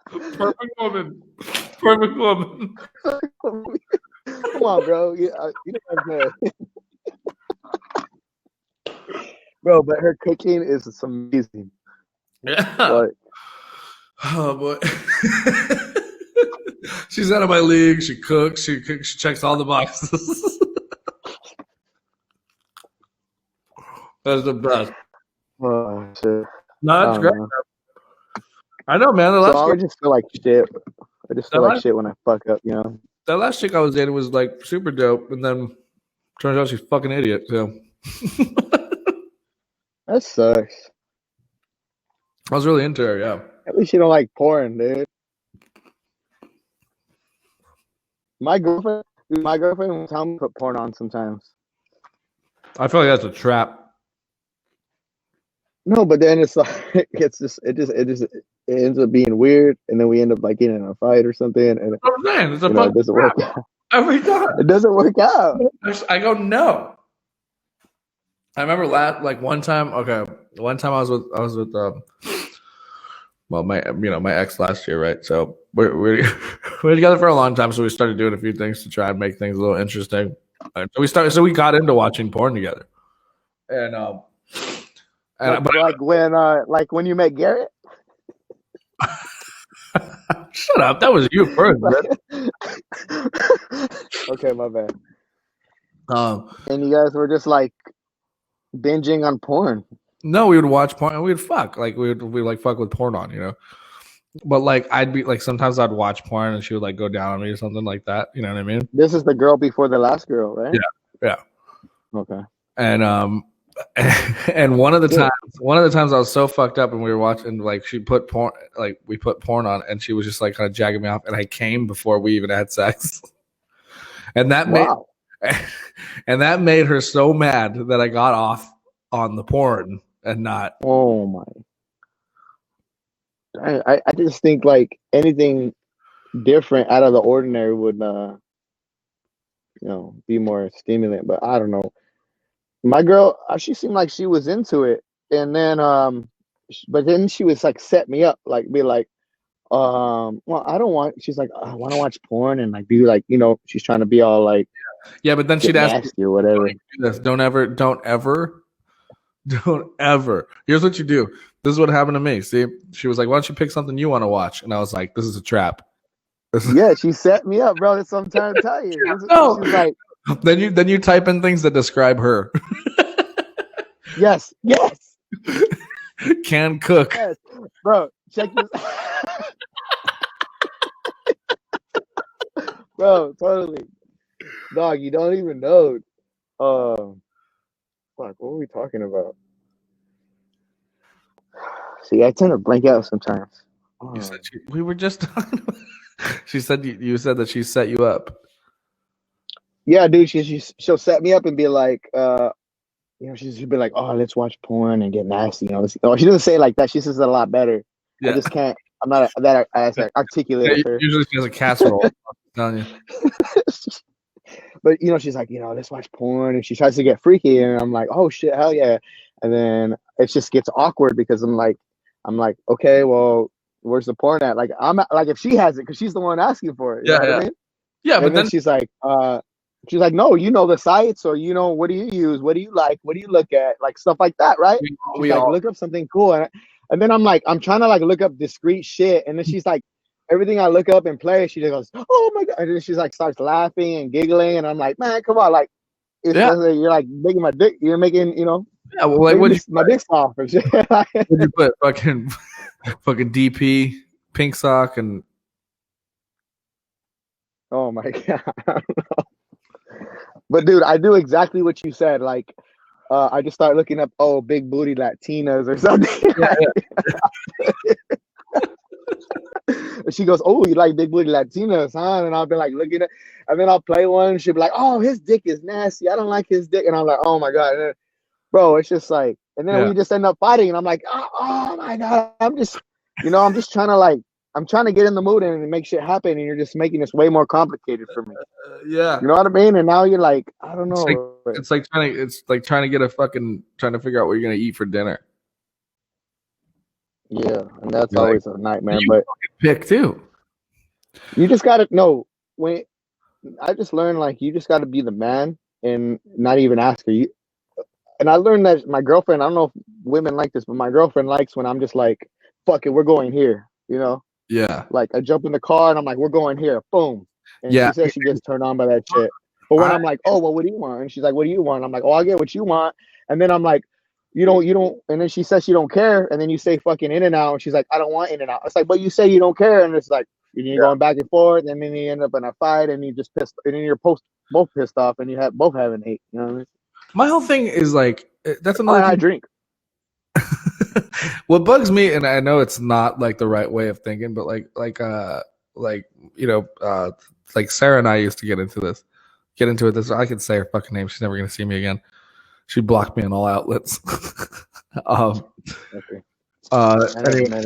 Speaker 2: Perfect woman. Perfect woman.
Speaker 3: Come on, bro. You know what I'm saying. Bro, but her cooking is amazing.
Speaker 2: Yeah.
Speaker 3: Like,
Speaker 2: oh boy. She's out of my league. She cooks. She checks all the boxes. That's the best.
Speaker 3: oh shit.
Speaker 2: No, that's great.
Speaker 3: Know.
Speaker 2: I know, man.
Speaker 3: I just feel like shit. I just feel like shit when I fuck up,
Speaker 2: That last chick I was dating was like super dope, and then turns out she's a fucking idiot. So
Speaker 3: that sucks.
Speaker 2: I was really into her. Yeah.
Speaker 3: At least you don't like porn, dude. My girlfriend will tell me to put porn on sometimes.
Speaker 2: I feel like that's a trap.
Speaker 3: No, but then it's like it ends up being weird, and then we end up like getting in a fight or something, and
Speaker 2: I'm saying it's a
Speaker 3: it doesn't work out.
Speaker 2: Every time
Speaker 3: It doesn't work out.
Speaker 2: I go no. I remember one time. Okay, one time I was with my ex last year, right? So we're we're together for a long time, so we started doing a few things to try and make things a little interesting. So we got into watching porn together, and
Speaker 3: like when you met Garrett.
Speaker 2: Shut up! That was you first, man.
Speaker 3: Okay, my bad.
Speaker 2: And
Speaker 3: you guys were just like binging on porn.
Speaker 2: No, we would watch porn and we'd fuck. Like we like fuck with porn on, But like I'd be like sometimes I'd watch porn and she would like go down on me or something like that. You know what I mean?
Speaker 3: This is the girl before the last girl, right?
Speaker 2: Yeah.
Speaker 3: Okay.
Speaker 2: And and one of the times I was so fucked up and we were watching like we put porn on and she was just like kind of jagging me off and I came before we even had sex. And that made her so mad that I got off on the porn and not.
Speaker 3: Oh my! I just think like anything different out of the ordinary would be more stimulant. But I don't know. My girl, she seemed like she was into it, and then but then she was like set me up, like be like, well, I don't want. She's like, I want to watch porn and like be like, she's trying to be all like,
Speaker 2: yeah, but then she'd ask
Speaker 3: you or whatever.
Speaker 2: Don't ever. Here's what you do. This is what happened to me. See, she was like, why don't you pick something you want to watch? And I was like, this is a trap.
Speaker 3: Yeah, she set me up, bro. That's what I'm trying to tell you.
Speaker 2: No.
Speaker 3: She's like,
Speaker 2: then you type in things that describe her.
Speaker 3: Yes.
Speaker 2: Can cook.
Speaker 3: Yes. Bro, check this. Bro, totally. Dog, you don't even know. Fuck, what were we talking about? See, I tend to blank out sometimes.
Speaker 2: We were just talking about. She said you said that she set you up.
Speaker 3: Yeah, dude, she'll set me up and be like, she'll be like, oh, let's watch porn and get nasty. She doesn't say it like that. She says it a lot better. Yeah. I just can't. I'm not that articulate.
Speaker 2: Yeah, usually she has a casserole. I'm telling you.
Speaker 3: But she's like, let's watch porn, and she tries to get freaky, and I'm like, oh shit, hell yeah, and then it just gets awkward because I'm like, okay, well, where's the porn at? Like, I'm like, if she has it, because she's the one asking for it. You know what I mean?
Speaker 2: Yeah,
Speaker 3: and
Speaker 2: but then
Speaker 3: she's like, no, the sites, or what do you use? What do you like? What do you look at? Like stuff like that, right? We all look up something cool, and then I'm like, I'm trying to like look up discreet shit, and then she's like, everything I look up and play, she just goes, oh my god, and then she's like starts laughing and giggling, and I'm like, man, come on, like, you're like making my dick, you're making,
Speaker 2: yeah, well, like
Speaker 3: my dick's off and shit.
Speaker 2: What you put fucking DP pink sock and.
Speaker 3: Oh my god. I don't know. But dude, I do exactly what you said. Like, I just start looking up, big booty Latinas or something. Yeah. She goes, oh, you like big booty Latinas, huh? And I'll be like looking at, and then I'll play one. And she'll be like, oh, his dick is nasty. I don't like his dick. And I'm like, oh my god, and then, bro, it's just like, and then we just end up fighting. And I'm like, oh my god, I'm just trying to like. I'm trying to get in the mood and make shit happen, and you're just making this way more complicated for me.
Speaker 2: Yeah,
Speaker 3: you know what I mean. And now you're like, I don't know.
Speaker 2: It's like trying to get trying to figure out what you're gonna eat for dinner.
Speaker 3: Yeah, and that's always a nightmare. But
Speaker 2: pick too.
Speaker 3: You just gotta know when. I just learned like you just gotta be the man and not even ask her. And I learned that my girlfriend. I don't know if women like this, but my girlfriend likes when I'm just like, "Fuck it, we're going here."
Speaker 2: Yeah.
Speaker 3: Like I jump in the car and I'm like, we're going here. Boom. And she says she gets turned on by that shit. But when I'm like, oh, well, what do you want? And she's like, what do you want? I'm like, oh, I'll get what you want. And then I'm like, you don't. And then she says she don't care. And then you say fucking In-N-Out. And she's like, I don't want In-N-Out. It's like, but you say you don't care. And it's like, you're going back and forth. And then you end up in a fight and you just pissed. And then you're both pissed off and you have both having hate. You know what I mean?
Speaker 2: My whole thing is like, that's another thing.
Speaker 3: I drink.
Speaker 2: What bugs me, and I know it's not like the right way of thinking, but like Sarah and I used to get into it. This I could say her fucking name. She's never gonna see me again. She blocked me on all outlets.
Speaker 3: Okay.
Speaker 2: Anyway,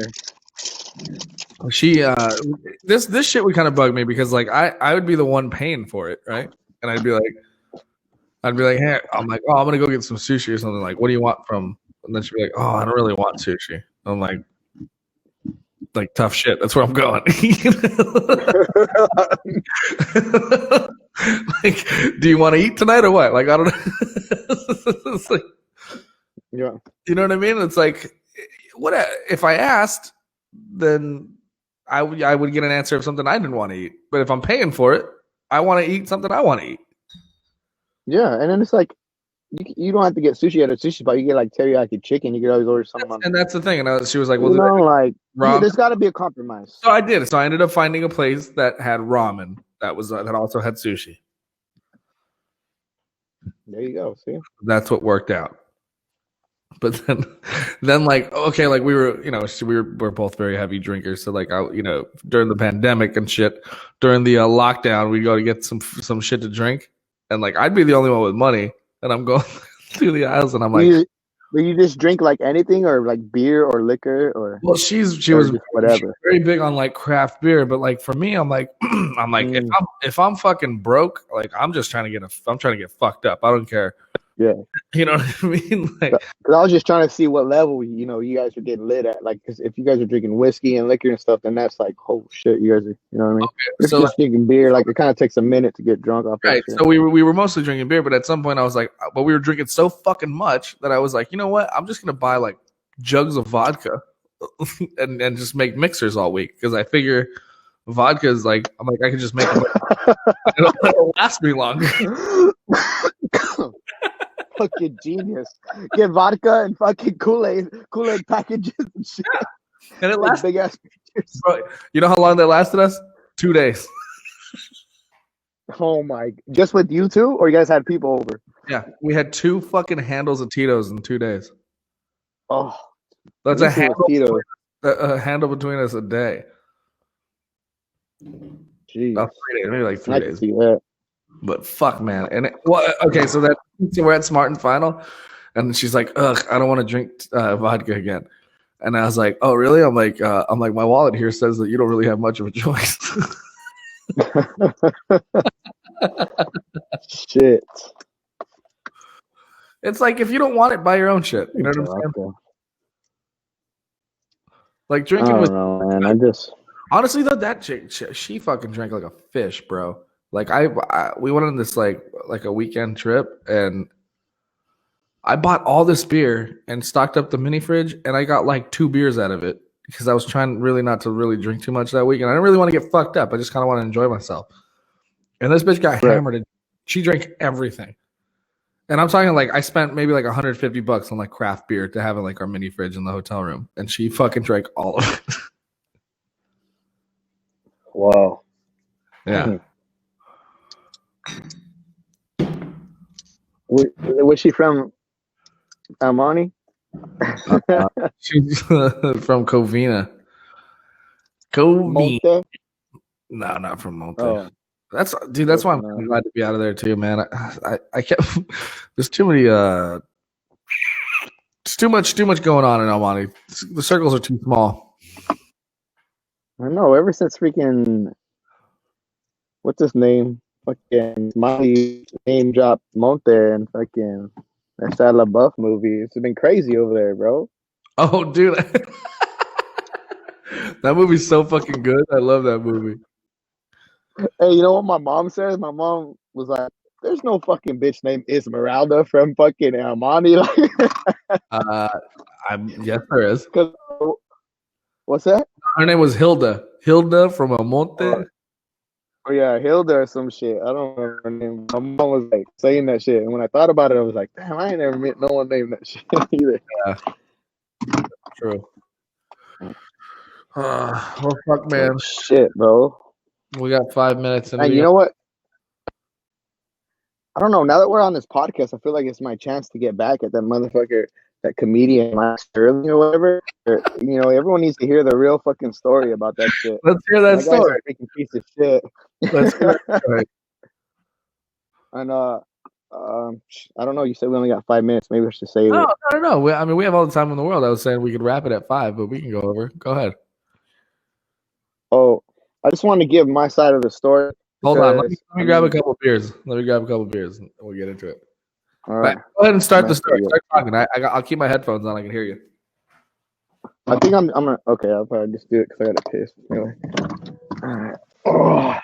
Speaker 2: she this shit would kind of bug me because like I would be the one paying for it, right? And I'd be like, hey, I'm like, oh, I'm gonna go get some sushi or something. Like, what do you want from? And then she'd be like, oh, I don't really want sushi. I'm like, like tough shit. That's where I'm going. Like, do you want to eat tonight or what? Like, I don't know. It's like,
Speaker 3: Yeah.
Speaker 2: you know what I mean? It's like, what if I asked, then I would get an answer of something I didn't want to eat. But if I'm paying for it, I want to eat something I want to eat.
Speaker 3: Yeah, and then it's like you don't have to get sushi at a sushi spot. You get like teriyaki chicken. You could always order something.
Speaker 2: And that's the thing. And she was like, "Well,
Speaker 3: you know, like
Speaker 2: ramen?"
Speaker 3: there's got to be a compromise.
Speaker 2: So I did. So I ended up finding a place that had ramen that also had sushi.
Speaker 3: There you go. See,
Speaker 2: that's what worked out. But then like, okay, like we're both very heavy drinkers. So like, during the pandemic and shit, during the lockdown, we go to get some shit to drink, and like I'd be the only one with money, and I'm going through the aisles, and I'm like,
Speaker 3: do you just drink like anything, or like beer or liquor, or?
Speaker 2: Well, she was
Speaker 3: whatever.
Speaker 2: Very big on like craft beer, but like for me, I'm like, if I'm fucking broke, like I'm trying to get fucked up. I don't care.
Speaker 3: Yeah,
Speaker 2: you know what I mean. Like,
Speaker 3: because I was just trying to see what level you guys are getting lit at. Like, because if you guys are drinking whiskey and liquor and stuff, then that's like, oh shit, you guys are. You know what I mean?
Speaker 2: Okay,
Speaker 3: if you're just drinking beer, like it kind of takes a minute to get drunk off.
Speaker 2: Right. So we were mostly drinking beer, but at some point I was like, but we were drinking so fucking much that I was like, you know what? I'm just gonna buy like jugs of vodka and just make mixers all week because I figure vodka is like I can just make it. It'll last me longer.
Speaker 3: Fucking genius. Get vodka and fucking Kool-Aid packages and shit.
Speaker 2: And it lasts
Speaker 3: big ass pictures.
Speaker 2: Bro, you know how long that lasted us? 2 days.
Speaker 3: Oh my! Just with you two, or you guys had people over?
Speaker 2: Yeah, we had 2 fucking handles of Tito's in 2 days.
Speaker 3: Oh,
Speaker 2: that's a handle between us a day.
Speaker 3: Jeez.
Speaker 2: 3 days, maybe like 3 days.
Speaker 3: See that.
Speaker 2: But fuck, man. And okay, so we're at Smart and Final, and she's like, "Ugh, I don't want to drink vodka again." And I was like, "Oh, really?" I'm like, my wallet here says that you don't really have much of a choice.
Speaker 3: Shit.
Speaker 2: It's like if you don't want it, buy your own shit. You know what I'm saying? Like drinking with.
Speaker 3: Man.
Speaker 2: Honestly though, that chick, she fucking drank like a fish, bro. Like we went on this like a weekend trip, and I bought all this beer and stocked up the mini fridge, and I got like 2 beers out of it because I was trying really not to really drink too much that week, and I didn't really want to get fucked up. I just kind of want to enjoy myself. And this bitch got hammered, and she drank everything. And I'm talking like I spent maybe like $150 on like craft beer to have in like our mini fridge in the hotel room, and she fucking drank all of it.
Speaker 3: Wow.
Speaker 2: Yeah.
Speaker 3: Was she from Almani?
Speaker 2: She's from Covina.
Speaker 3: Monte?
Speaker 2: No, not from Monte.
Speaker 3: Oh.
Speaker 2: That's why I'm glad to be out of there too, man. I kept there's too many it's too much going on in Almani. The circles are too small.
Speaker 3: I know. Ever since freaking what's his name? Fucking Molly name dropped Monte and fucking that Shia LaBeouf movie. It's been crazy over there, bro.
Speaker 2: Oh, dude. That movie's so fucking good. I love that movie.
Speaker 3: Hey, you know what my mom says? My mom was like, there's no fucking bitch named Esmeralda from fucking Almani.
Speaker 2: Yes, there is.
Speaker 3: What's that?
Speaker 2: Her name was Hilda. Hilda from Almonte.
Speaker 3: Oh yeah, Hilda or some shit. I don't remember her name. My mom was like saying that shit, and when I thought about it, I was like, damn, I ain't never met no one named that shit either.
Speaker 2: Yeah, true. Well, fuck, man.
Speaker 3: Shit, bro.
Speaker 2: We got 5 minutes,
Speaker 3: and you know what? I don't know. Now that we're on this podcast, I feel like it's my chance to get back at that motherfucker, that comedian Mike Sterling or whatever. You know, everyone needs to hear the real fucking story about that shit.
Speaker 2: Let's hear that story.
Speaker 3: Freaking piece of shit.
Speaker 2: Let's hear that story.
Speaker 3: And I don't know. You said we only got 5 minutes. Maybe we should save it.
Speaker 2: No. We have all the time in the world. I was saying we could wrap it at 5, but we can go over. Go ahead.
Speaker 3: Oh, I just wanted to give my side of the story.
Speaker 2: Hold on. Let me grab a couple beers. And we'll get into it.
Speaker 3: All right.
Speaker 2: Go ahead and start the story. Start talking. I'll keep my headphones on. I can hear you.
Speaker 3: I think I'm gonna. Okay, I'll probably just do it because I gotta piss. Anyway. All right. Oh.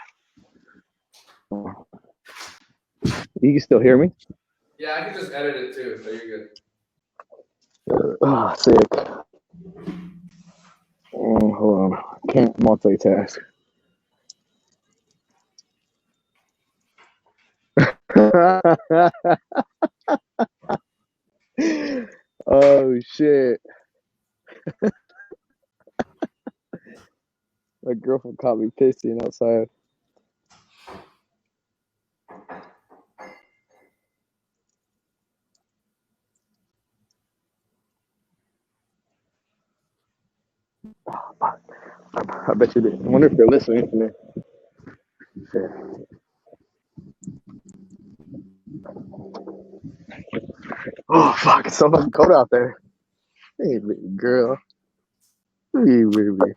Speaker 3: You can still hear me?
Speaker 2: Yeah, I can just edit it too, so you're good.
Speaker 3: Oh, sick. Oh, hold on. I can't multitask. Oh shit! My girlfriend caught me pissing outside. I bet you did. I wonder if they're listening to me. Shit. Oh fuck! It's so fucking cold out there. Hey, baby girl. Hey, baby.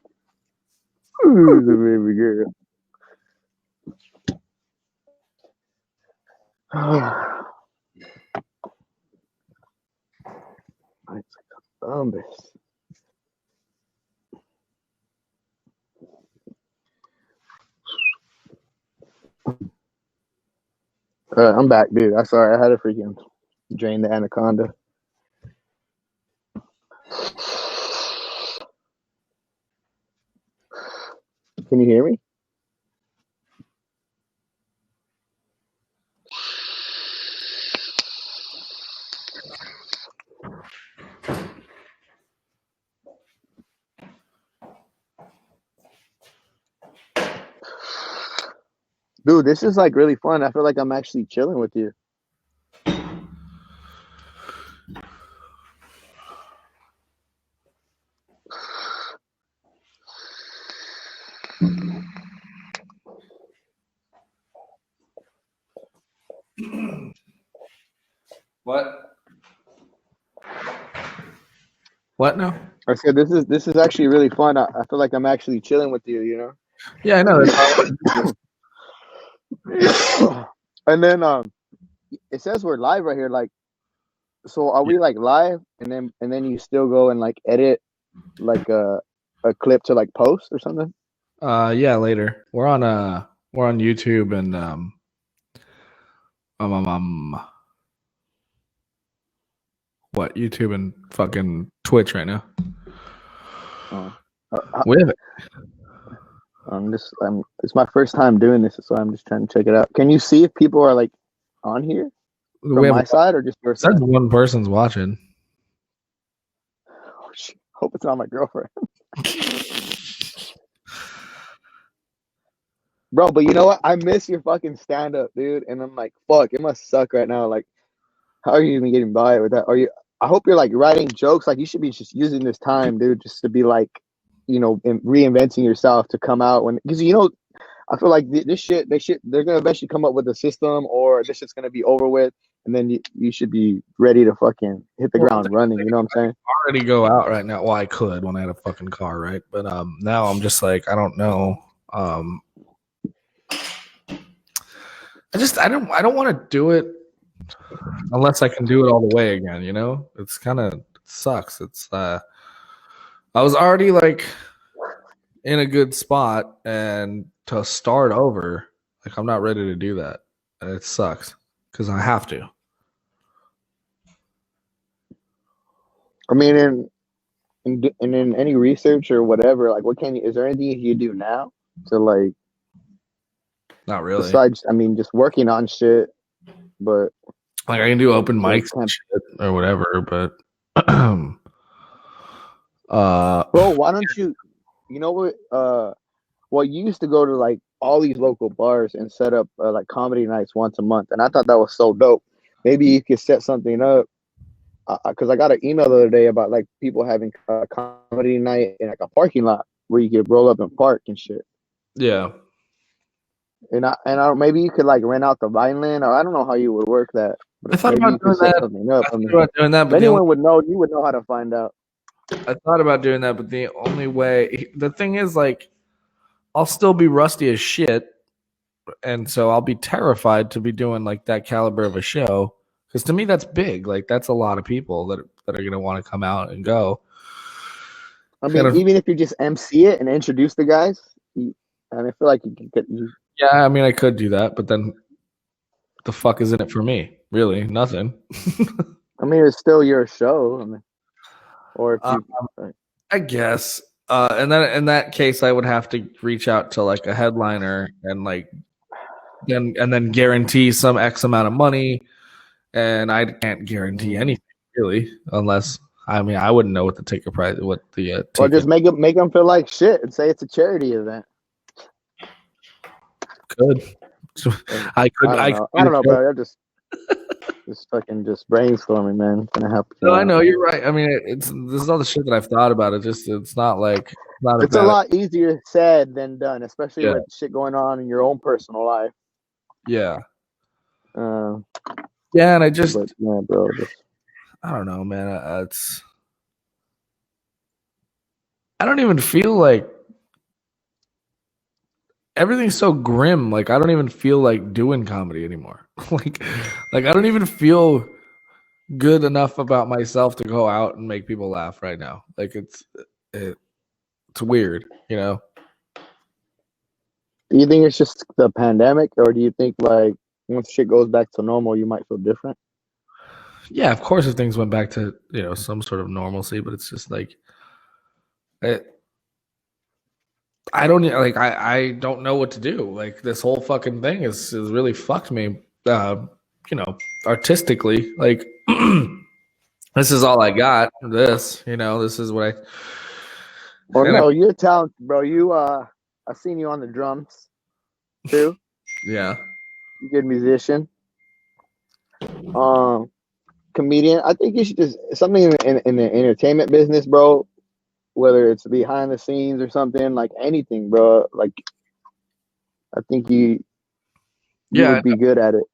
Speaker 3: Who's the baby girl? It's like a thumbus. I'm back, dude. I'm sorry. I had to freaking drain the anaconda. Can you hear me? Dude, this is like really fun. I feel like I'm actually chilling with you.
Speaker 2: What? What now?
Speaker 3: I said this is actually really fun. I feel like I'm actually chilling with you, you know?
Speaker 2: Yeah, I know. That's
Speaker 3: And then it says we're live right here. Like, so are we like live and then you still go and like edit like a clip to like post or something?
Speaker 2: yeah, later. We're on YouTube and what, YouTube and fucking Twitch right now. We have it.
Speaker 3: It's my first time doing this, so I'm just trying to check it out. Can you see if people are like on here from my side or just your side?
Speaker 2: Says one person's watching.
Speaker 3: Oh, shit. Hope it's not my girlfriend. Bro, but you know what? I miss your fucking stand up, dude. And I'm like, fuck, it must suck right now. Like, how are you even getting by with that? I hope you're like writing jokes. Like, you should be just using this time, dude, just to be like, you know, reinventing yourself to come out because you know, I feel like they're gonna eventually come up with a system, or this shit's gonna be over with, and then you should be ready to fucking hit the ground running. You know what I'm saying?
Speaker 2: I already go out right now. Well, I could when I had a fucking car, right? But now I'm just like, I don't know. I don't want to do it unless I can do it all the way again. You know, it sucks. It's I was already like in a good spot, and to start over, like I'm not ready to do that. And it sucks because I have to.
Speaker 3: I mean, in any research or whatever, like, is there anything you do now to like?
Speaker 2: Not really.
Speaker 3: Besides, I mean, just working on shit, but
Speaker 2: like I can do open mics and shit or whatever, but
Speaker 3: bro, why don't you know what well, you used to go to like all these local bars and set up like comedy nights once a month, and I thought that was so dope. Maybe you could set something up because I got an email the other day about like people having a comedy night in like a parking lot where you could roll up and park and shit.
Speaker 2: Yeah.
Speaker 3: And I maybe you could like rent out the Vineland, or I don't know how you would work that. But
Speaker 2: I thought
Speaker 3: maybe
Speaker 2: about doing that. But
Speaker 3: anyone would know. You would know how to find out.
Speaker 2: I thought about doing that, but the only way, the thing is, like, I'll still be rusty as shit, and so I'll be terrified to be doing like that caliber of a show, because to me that's big. Like, that's a lot of people that are gonna want to come out and go.
Speaker 3: I mean, even if you just MC it and introduce the guys, and I feel like you can get.
Speaker 2: Yeah, I mean, I could do that, but then the fuck is in it for me? Really, nothing.
Speaker 3: I mean, it's still your show. I mean, or if you,
Speaker 2: I guess. And then in that case, I would have to reach out to like a headliner and like then guarantee some X amount of money, and I can't guarantee anything really, unless I mean I wouldn't know what the ticket price, what the
Speaker 3: or
Speaker 2: ticket.
Speaker 3: just make them feel like shit and say it's a charity event.
Speaker 2: Could I
Speaker 3: don't know, bro. I'm just fucking just brainstorming, man. It's gonna happen.
Speaker 2: No, I know you're right. I mean, this is all the shit that I've thought about. It's not like
Speaker 3: it's a lot easier said than done, especially with shit going on in your own personal life.
Speaker 2: Yeah.
Speaker 3: Yeah,
Speaker 2: and I just
Speaker 3: bro.
Speaker 2: I don't know, man. I don't even feel like everything's so grim. Like I don't even feel like doing comedy anymore. like I don't even feel good enough about myself to go out and make people laugh right now. Like it's weird, you know.
Speaker 3: Do you think it's just the pandemic, or do you think like once shit goes back to normal, you might feel different?
Speaker 2: Yeah, of course, if things went back to some sort of normalcy, but it's just like I don't like I don't know what to do. Like this whole fucking thing is really fucked me. Artistically, like this is all I got. This is what I.
Speaker 3: Well, no, you're talented, bro. You I seen you on the drums too.
Speaker 2: Yeah.
Speaker 3: You're a good musician. Comedian. I think you should just something in the entertainment business, bro. Whether it's behind the scenes or something, like anything, bro. Like, I think you would be good at it,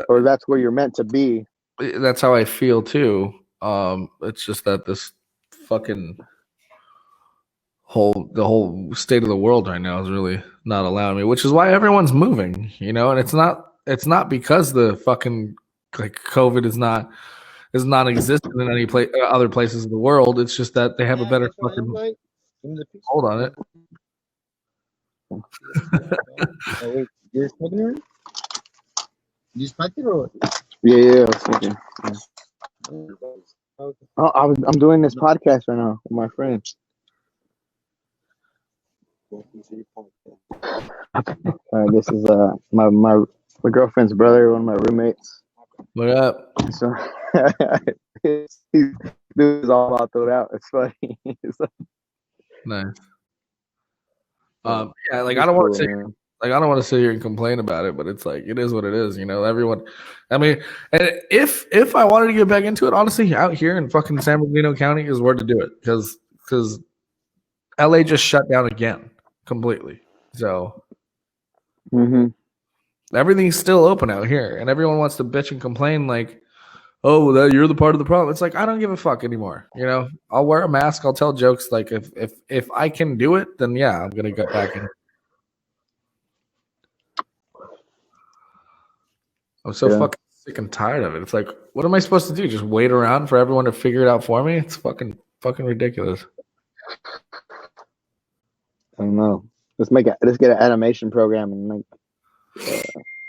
Speaker 3: or that's where you're meant to be.
Speaker 2: That's how I feel too. It's just that this fucking the whole state of the world right now is really not allowing me, which is why everyone's moving, and it's not because the fucking like COVID is non-existent in any other places of the world. It's just that they have a better fucking hold on it.
Speaker 3: Wait, you're smoking already? You smoked it or? Yeah, I was smoking. Yeah. Oh, I'm doing this podcast right now with my friend. This is my girlfriend's brother, one of my roommates.
Speaker 2: What up?
Speaker 3: So he's all about thrown out. It's funny.
Speaker 2: Nice. Yeah, like I don't want to sit here and complain about it, but it's like it is what it is, everyone. I mean, and if I wanted to get back into it, honestly, out here in fucking San Bernardino County is where to do it because LA just shut down again completely. So everything's still open out here, and everyone wants to bitch and complain like, "Oh, that you're the part of the problem." It's like I don't give a fuck anymore. I'll wear a mask. I'll tell jokes. Like if I can do it, then yeah, I'm gonna get back in. I'm so fucking sick and tired of it. It's like, what am I supposed to do? Just wait around for everyone to figure it out for me? It's fucking ridiculous.
Speaker 3: I don't know. Let's get an animation program and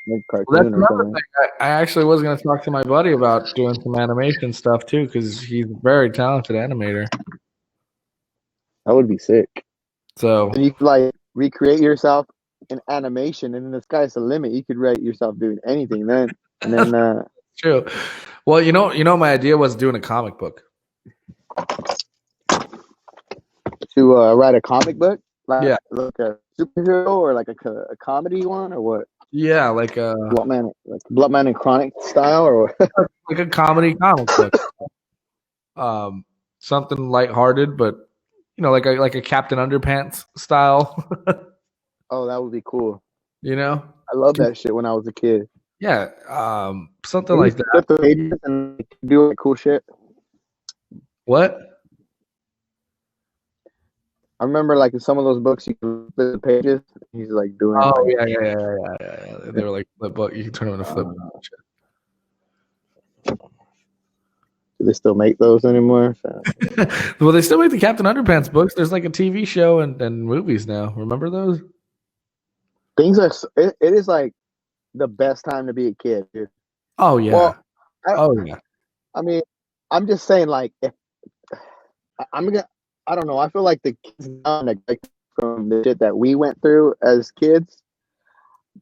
Speaker 3: make cartoon.
Speaker 2: Well, that's another thing. I actually was going to talk to my buddy about doing some animation stuff too, because he's a very talented animator.
Speaker 3: That would be sick.
Speaker 2: So
Speaker 3: and you could like recreate yourself in animation, and then the sky's the limit. You could write yourself doing anything then, and then.
Speaker 2: True. Well, my idea was doing a comic book.
Speaker 3: To write a comic book, like a superhero or like a comedy one, or what?
Speaker 2: Yeah, like a
Speaker 3: Bloodman and Chronic style, or
Speaker 2: like a comedy comic book. Something lighthearted, but like a Captain Underpants style.
Speaker 3: Oh, that would be cool.
Speaker 2: I
Speaker 3: love that shit when I was a kid.
Speaker 2: Yeah, something like that.
Speaker 3: Flip the pages and do cool shit.
Speaker 2: What?
Speaker 3: I remember like in some of those books you can flip the pages. He's like doing.
Speaker 2: Oh yeah. They were like flip book. You can turn them into flip.
Speaker 3: Do they still make those anymore? So.
Speaker 2: Well, they still make the Captain Underpants books. There's like a TV show and movies now. Remember those?
Speaker 3: Things are. It is like the best time to be a kid, dude.
Speaker 2: Oh yeah.
Speaker 3: Well,
Speaker 2: I
Speaker 3: mean, I'm just saying, like, if I don't know. I feel like the kids now neglect from the shit that we went through as kids.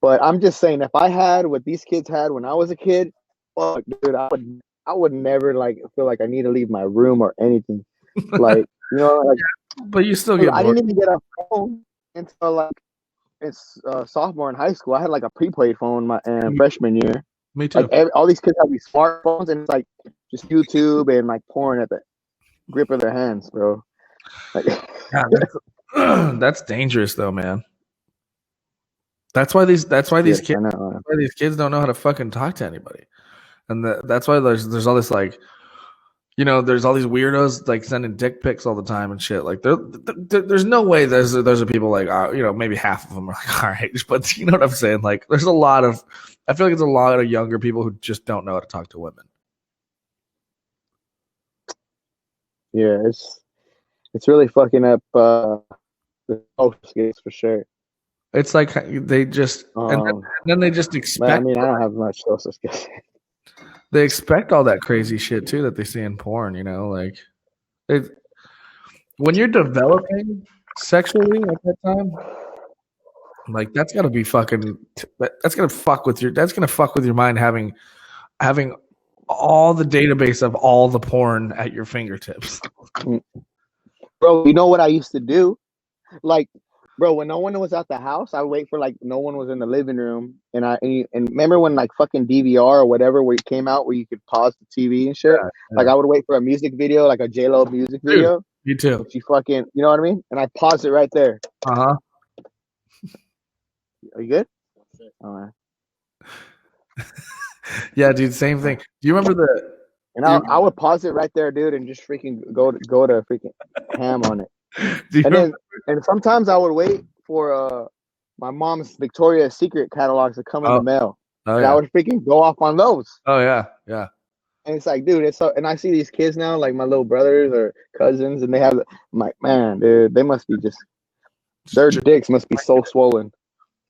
Speaker 3: But I'm just saying, if I had what these kids had when I was a kid, fuck, dude, I would never like feel like I need to leave my room or anything. Like, you know, like.
Speaker 2: But you still get.
Speaker 3: I didn't even get a phone until like it's sophomore in high school. I had like a prepaid phone my freshman year.
Speaker 2: Me too.
Speaker 3: Like all these kids have these smartphones, and it's like just YouTube and like porn at the grip of their hands, bro. Like,
Speaker 2: that's dangerous, though, man. That's why these kids don't know how to fucking talk to anybody, and that's why there's all this like, you know, there's all these weirdos like sending dick pics all the time and shit. Like there's no way those are people like you know, maybe half of them are like, all right, but you know what I'm saying? Like there's a lot of, I feel like it's a lot of younger people who just don't know how to talk to women.
Speaker 3: Yeah, it's really fucking up the social skills for sure.
Speaker 2: It's like they just and then they just expect.
Speaker 3: I mean, I don't have much social skills.
Speaker 2: They expect all that crazy shit too that they see in porn. You know, like when you're developing sexually at that time, like that's gotta be fucking. That's gonna fuck with your mind having all the database of all the porn at your fingertips.
Speaker 3: Bro, you know what I used to do? Like, bro, when no one was at the house, I would wait for like no one was in the living room, and remember when like fucking DVR or whatever where it came out where you could pause the TV and shit. Yeah. Like I would wait for a music video, like a J-Lo music video.
Speaker 2: Me too.
Speaker 3: She fucking, you know what I mean? And I pause it right there.
Speaker 2: Are
Speaker 3: you good? All right.
Speaker 2: Yeah, dude, same thing. Do you remember
Speaker 3: And I would pause it right there, dude, and just freaking go to freaking ham on it. And sometimes I would wait for my mom's Victoria's Secret catalogs to come in the mail. Oh, yeah. I would freaking go off on those.
Speaker 2: Oh yeah, yeah.
Speaker 3: And it's like, dude, it's so. And I see these kids now, like my little brothers or cousins, and they have. I'm like, man, dude, they must be their dicks must be so swollen.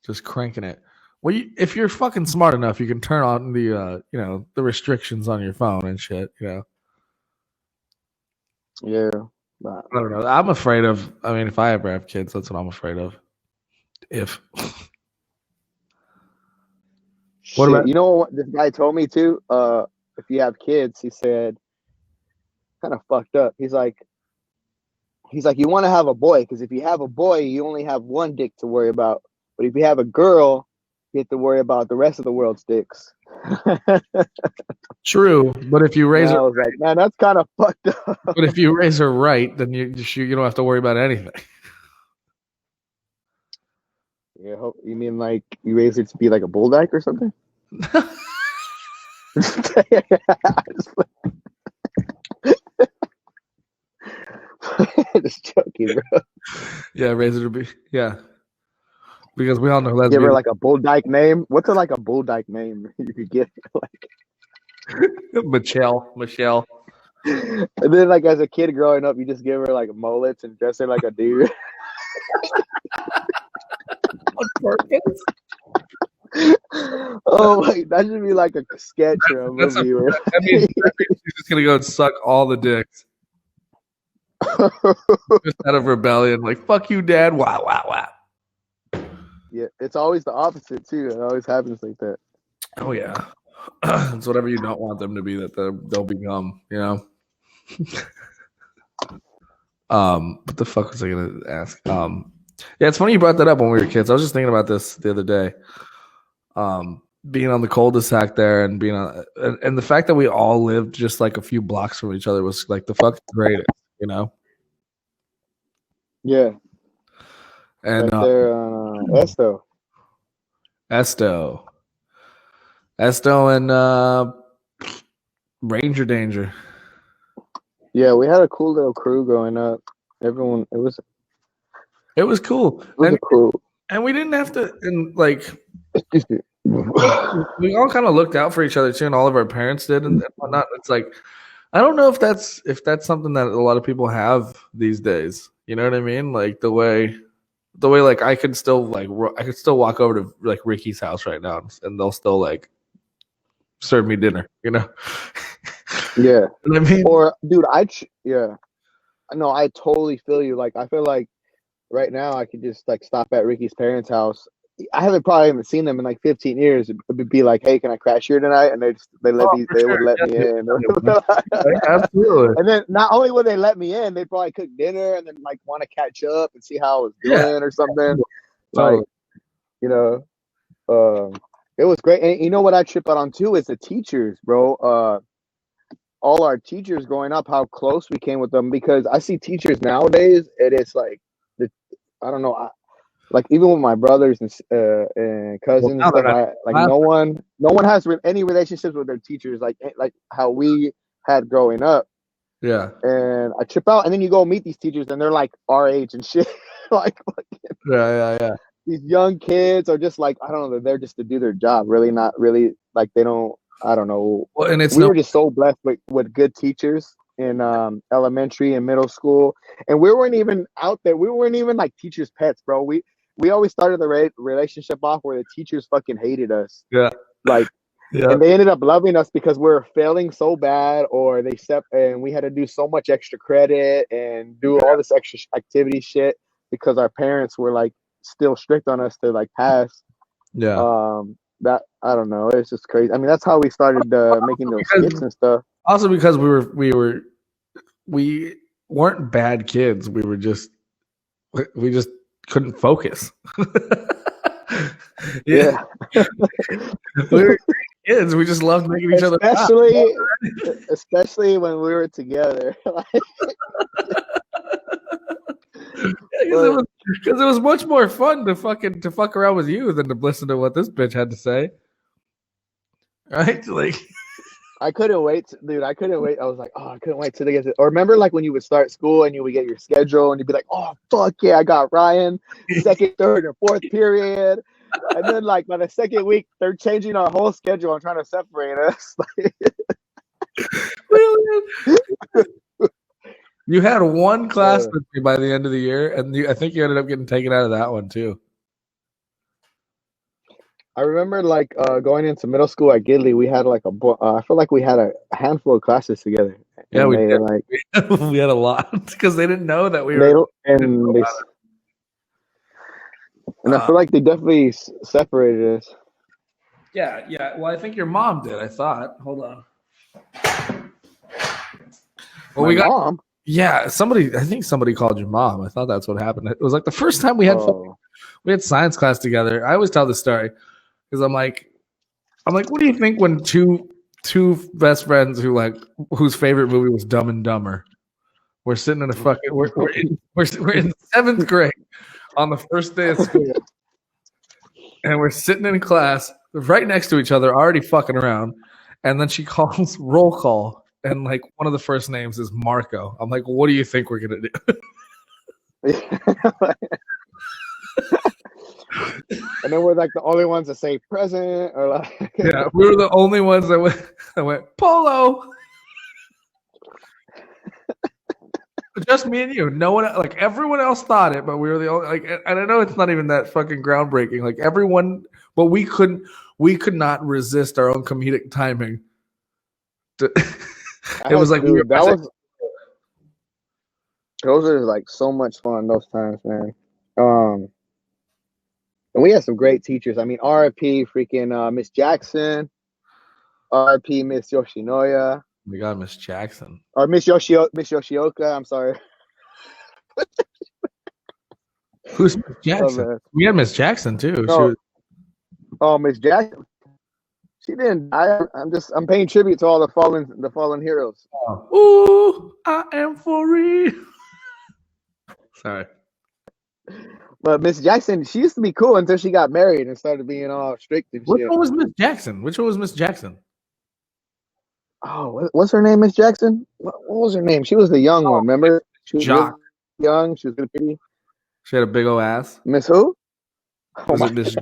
Speaker 2: Just cranking it. Well, if you're fucking smart enough, you can turn on the you know, the restrictions on your phone and shit. You know.
Speaker 3: Yeah.
Speaker 2: I don't know. I'm afraid of. I mean, if I ever have kids, that's what I'm afraid of.
Speaker 3: What about, you know what this guy told me too? If you have kids, he said, kind of fucked up. He's like, you want to have a boy because if you have a boy, you only have one dick to worry about. But if you have a girl, you have to worry about the rest of the world's dicks.
Speaker 2: True, but if you raise her,
Speaker 3: I was like, man, that's kind of fucked up.
Speaker 2: But if you raise her right, then you don't have to worry about anything.
Speaker 3: Yeah, you mean like you raise her to be like a bull dyke or something? Just joking, bro.
Speaker 2: Yeah, raise her to be because we all know lesbians.
Speaker 3: Give her like a bull dyke name. What's like a bull dyke name you could give? Like
Speaker 2: Michelle.
Speaker 3: And then like as a kid growing up, you just give her like mullets and dress her like a dude.
Speaker 2: On purpose?
Speaker 3: Oh my, that should be like a sketch or a movie.
Speaker 2: That means she's just gonna go and suck all the dicks. Just out of rebellion, like fuck you, Dad. Wow, wow, wow.
Speaker 3: Yeah, it's always the opposite too. It always happens like that.
Speaker 2: Oh yeah, it's whatever you don't want them to be that they'll become. You know. What the fuck was I gonna ask? Yeah, it's funny you brought that up when we were kids. I was just thinking about this the other day. Being on the cul-de-sac there and being on, and the fact that we all lived just like a few blocks from each other was like the fucking greatest, you know?
Speaker 3: Yeah.
Speaker 2: And
Speaker 3: right there, Esto and Ranger Danger. Yeah, we had a cool little crew growing up. Everyone, it was
Speaker 2: cool.
Speaker 3: It was cool.
Speaker 2: And we didn't have to, and like, we all kind of looked out for each other too, and all of our parents did and whatnot. It's like, I don't know if that's something that a lot of people have these days. You know what I mean? Like the way like I could still walk over to like Ricky's house right now and they'll still like serve me dinner. You know?
Speaker 3: Yeah.
Speaker 2: You know what I mean?
Speaker 3: Or, dude, yeah. No, I totally feel you. Like, I feel like right now I could just like stop at Ricky's parents' house. I haven't seen them in like 15 years. It would be like, hey, can I crash here tonight? And they would let me in.
Speaker 2: Absolutely.
Speaker 3: And then not only would they let me in, they probably cook dinner and then like want to catch up and see how I was doing or something.
Speaker 2: Totally.
Speaker 3: Like, you know, it was great. And you know what I trip out on too is the teachers, bro. All our teachers growing up, how close we came with them, because I see teachers nowadays, it's like I don't know, like even with my brothers and cousins and stuff, no one has any relationships with their teachers like how we had growing up.
Speaker 2: Yeah.
Speaker 3: And I trip out, and then you go meet these teachers, and they're like our age and shit. like
Speaker 2: Yeah.
Speaker 3: These young kids are just like, I don't know, they're there just to do their job. Really, not really. Like they don't. I don't know.
Speaker 2: Well, and
Speaker 3: we were just so blessed with good teachers in elementary and middle school, and we weren't even out there. We weren't even like teachers' pets, bro. We always started the relationship off where the teachers fucking hated us.
Speaker 2: Yeah.
Speaker 3: Like,
Speaker 2: yeah.
Speaker 3: And they ended up loving us because we were failing so bad, or and we had to do so much extra credit and do all this extra activity shit because our parents were like still strict on us to like pass.
Speaker 2: Yeah.
Speaker 3: That I don't know. It's just crazy. I mean, that's how we started making those skits and stuff.
Speaker 2: Also, because we weren't bad kids. We just couldn't focus.
Speaker 3: Yeah.
Speaker 2: We were kids. We just loved making each other laugh.
Speaker 3: Especially when we were together.
Speaker 2: Because it was much more fun to fuck around with you than to listen to what this bitch had to say. Right? Like,
Speaker 3: I couldn't wait, dude. I couldn't wait. I was like, oh, I couldn't wait till they get to. Or remember, like when you would start school and you would get your schedule and you'd be like, oh, fuck yeah, I got Ryan, second, third, and fourth period. And then, like by the second week, they're changing our whole schedule and trying to separate us.
Speaker 2: You had one class with me by the end of the year, and I think you ended up getting taken out of that one too.
Speaker 3: I remember like going into middle school at Gidley, we had like I feel like we had a handful of classes together.
Speaker 2: Yeah, we did. Like we had a lot because they didn't know that we were.
Speaker 3: And I feel like they definitely separated us.
Speaker 2: Yeah. Well, I think your mom did. I thought. Hold on. Well, mom. Yeah, I think somebody called your mom. I thought that's what happened. It was like the first time we had science class together. I always tell this story because I'm like, what do you think when two best friends whose favorite movie was Dumb and Dumber? We're sitting in a fucking we're in seventh grade on the first day of school, and we're sitting in class right next to each other, already fucking around, and then she calls roll call. And like one of the first names is Marco. I'm like, what do you think we're gonna do?
Speaker 3: And then we're like the only ones that say present, or like
Speaker 2: yeah, we were the only ones that went polo. Just me and you. No one, like everyone else thought it, but we were the only. Like, and I know it's not even that fucking groundbreaking. Like everyone, but we could not resist our own comedic timing. It was like
Speaker 3: those are like so much fun those times, man. And we had some great teachers. I mean, RIP freaking Miss Jackson, RIP Miss Yoshinoya.
Speaker 2: We got Miss Jackson
Speaker 3: or Miss Yoshioka. I'm sorry.
Speaker 2: Who's Miss Jackson? We had Miss Jackson too.
Speaker 3: Miss Jackson. She didn't die. I'm paying tribute to all the fallen heroes.
Speaker 2: Ooh, I am for real. Sorry.
Speaker 3: But Miss Jackson, she used to be cool until she got married and started being all strict and shit.
Speaker 2: Which one was Miss Jackson?
Speaker 3: Oh, what's her name, Miss Jackson? What was her name? She was the young one, remember? She was really young. She was really pretty.
Speaker 2: She had a big old ass.
Speaker 3: Miss who?
Speaker 2: Was it Miss?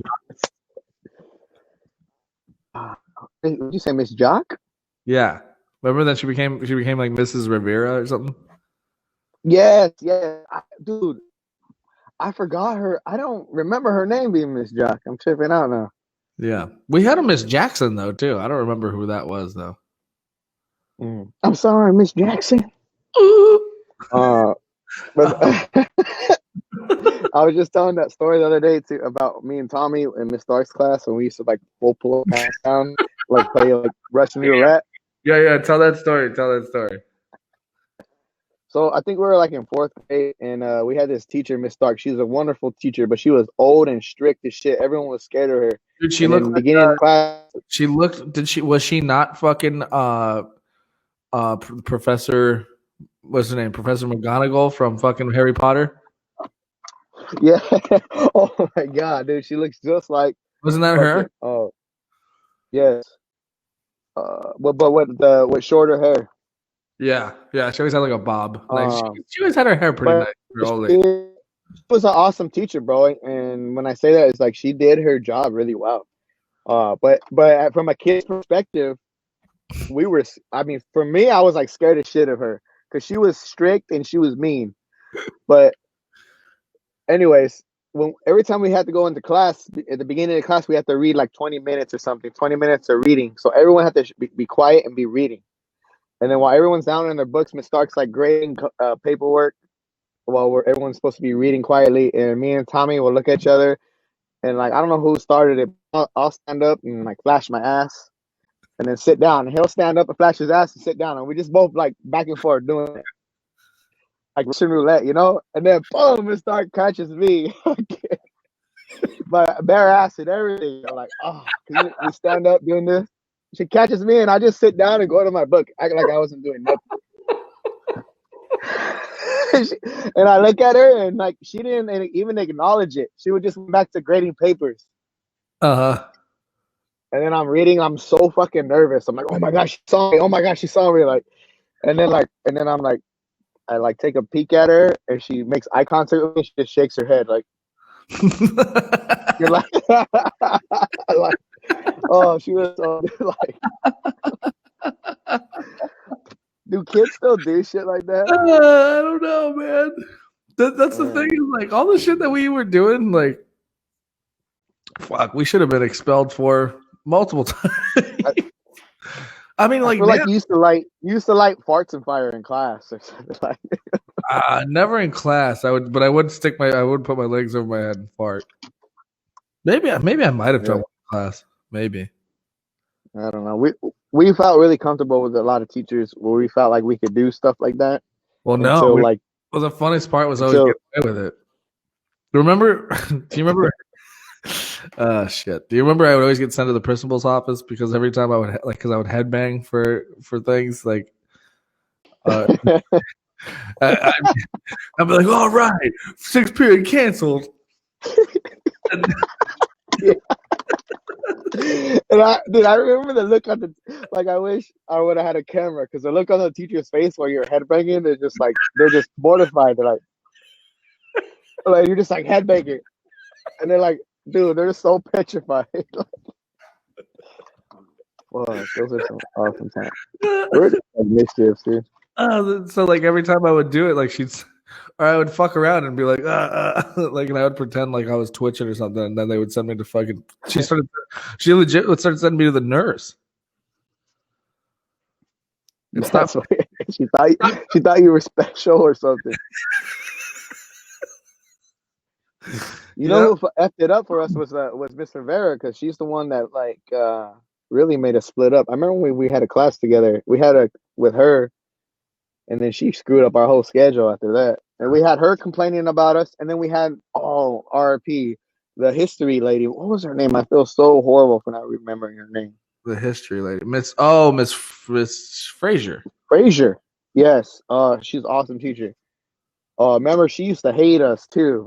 Speaker 3: Did you say Miss Jock?
Speaker 2: Yeah. Remember that she became like Mrs. Rivera or something?
Speaker 3: Yes, dude. I forgot her. I don't remember her name being Miss Jock. I'm tripping out now.
Speaker 2: Yeah. We had a Miss Jackson though too. I don't remember who that was though.
Speaker 3: I'm sorry, Miss Jackson. But I was just telling that story the other day too about me and Tommy in Miss Stark's class when we used to like pull a pass down, like play like Russian roulette.
Speaker 2: Yeah. Tell that story.
Speaker 3: So I think we were like in 4th grade, and we had this teacher, Miss Stark. She was a wonderful teacher, but she was old and strict as shit. Everyone was scared of her.
Speaker 2: Dude, she
Speaker 3: and
Speaker 2: looked
Speaker 3: in the
Speaker 2: like,
Speaker 3: beginning of the class.
Speaker 2: She looked. Was she not fucking Professor? What's her name? Professor McGonagall from fucking Harry Potter.
Speaker 3: Yeah. Oh my god, dude, she looks just like.
Speaker 2: Wasn't that her?
Speaker 3: Oh, yes. But with shorter hair.
Speaker 2: Yeah. She always had like a bob. Like she always had her hair pretty nice.
Speaker 3: She was an awesome teacher, bro. And when I say that, it's like she did her job really well. But from a kid's perspective, for me, I was like scared as shit of her because she was strict and she was mean. But anyways, every time we had to go into class, at the beginning of the class, we had to read like 20 minutes or something, 20 minutes of reading. So everyone had to be quiet and be reading. And then while everyone's down in their books, Miss Stark's like grading paperwork while everyone's supposed to be reading quietly. And me and Tommy will look at each other and like, I don't know who started it. I'll stand up and like flash my ass and then sit down. And he'll stand up and flash his ass and sit down. And we just both like back and forth doing it. Like Russian roulette, you know? And then boom, Miss Stark catches me. But bare ass and everything. I'm like, oh, we stand up doing this. She catches me and I just sit down and go to my book, act like I wasn't doing nothing. And I look at her and like she didn't even acknowledge it. She would just go back to grading papers.
Speaker 2: Uh-huh.
Speaker 3: And then I'm reading, I'm so fucking nervous. I'm like, oh my gosh, she saw me. Oh my gosh, she saw me. Like, and then I'm like, I like take a peek at her and she makes eye contact with me. She just shakes her head like, you're like, like, oh, she was so like, do kids still do shit like that?
Speaker 2: I don't know, man. That's the thing is like all the shit that we were doing, like, fuck, we should have been expelled for multiple times. I mean, like,
Speaker 3: I feel like you used to light farts and fire in class or something like that.
Speaker 2: Never in class. I would put my legs over my head and fart. Maybe I might have done one in class. Maybe.
Speaker 3: I don't know. We felt really comfortable with a lot of teachers where we felt like we could do stuff like that.
Speaker 2: Well, the funniest part was always getting away with it. Do you remember? Shit. Do you remember I would always get sent to the principal's office because every time I would because I would headbang for things like. I'd be like, all right, 6th period canceled.
Speaker 3: And I remember the look on I wish I would have had a camera because the look on the teacher's face while you're headbanging, they're just mortified. They're like you're just like headbanging, and they're like, dude, they're so petrified. Wow, those are some awesome times. We're just like mischiefs, dude.
Speaker 2: So like every time I would do it, like I would fuck around and be like, like, and I would pretend like I was twitching or something, and then they would send me to fucking. She legit would start sending me to the nurse.
Speaker 3: She thought you were special or something. You know who effed it up for us was Miss Rivera because she's the one that like really made us split up. I remember when we had a class together. We had with her. And then she screwed up our whole schedule after that. And we had her complaining about us. And then we had, RP, the history lady. What was her name? I feel so horrible for not remembering her name.
Speaker 2: The history lady. Miss Frazier.
Speaker 3: Frazier. Yes. She's an awesome teacher. Remember, she used to hate us too.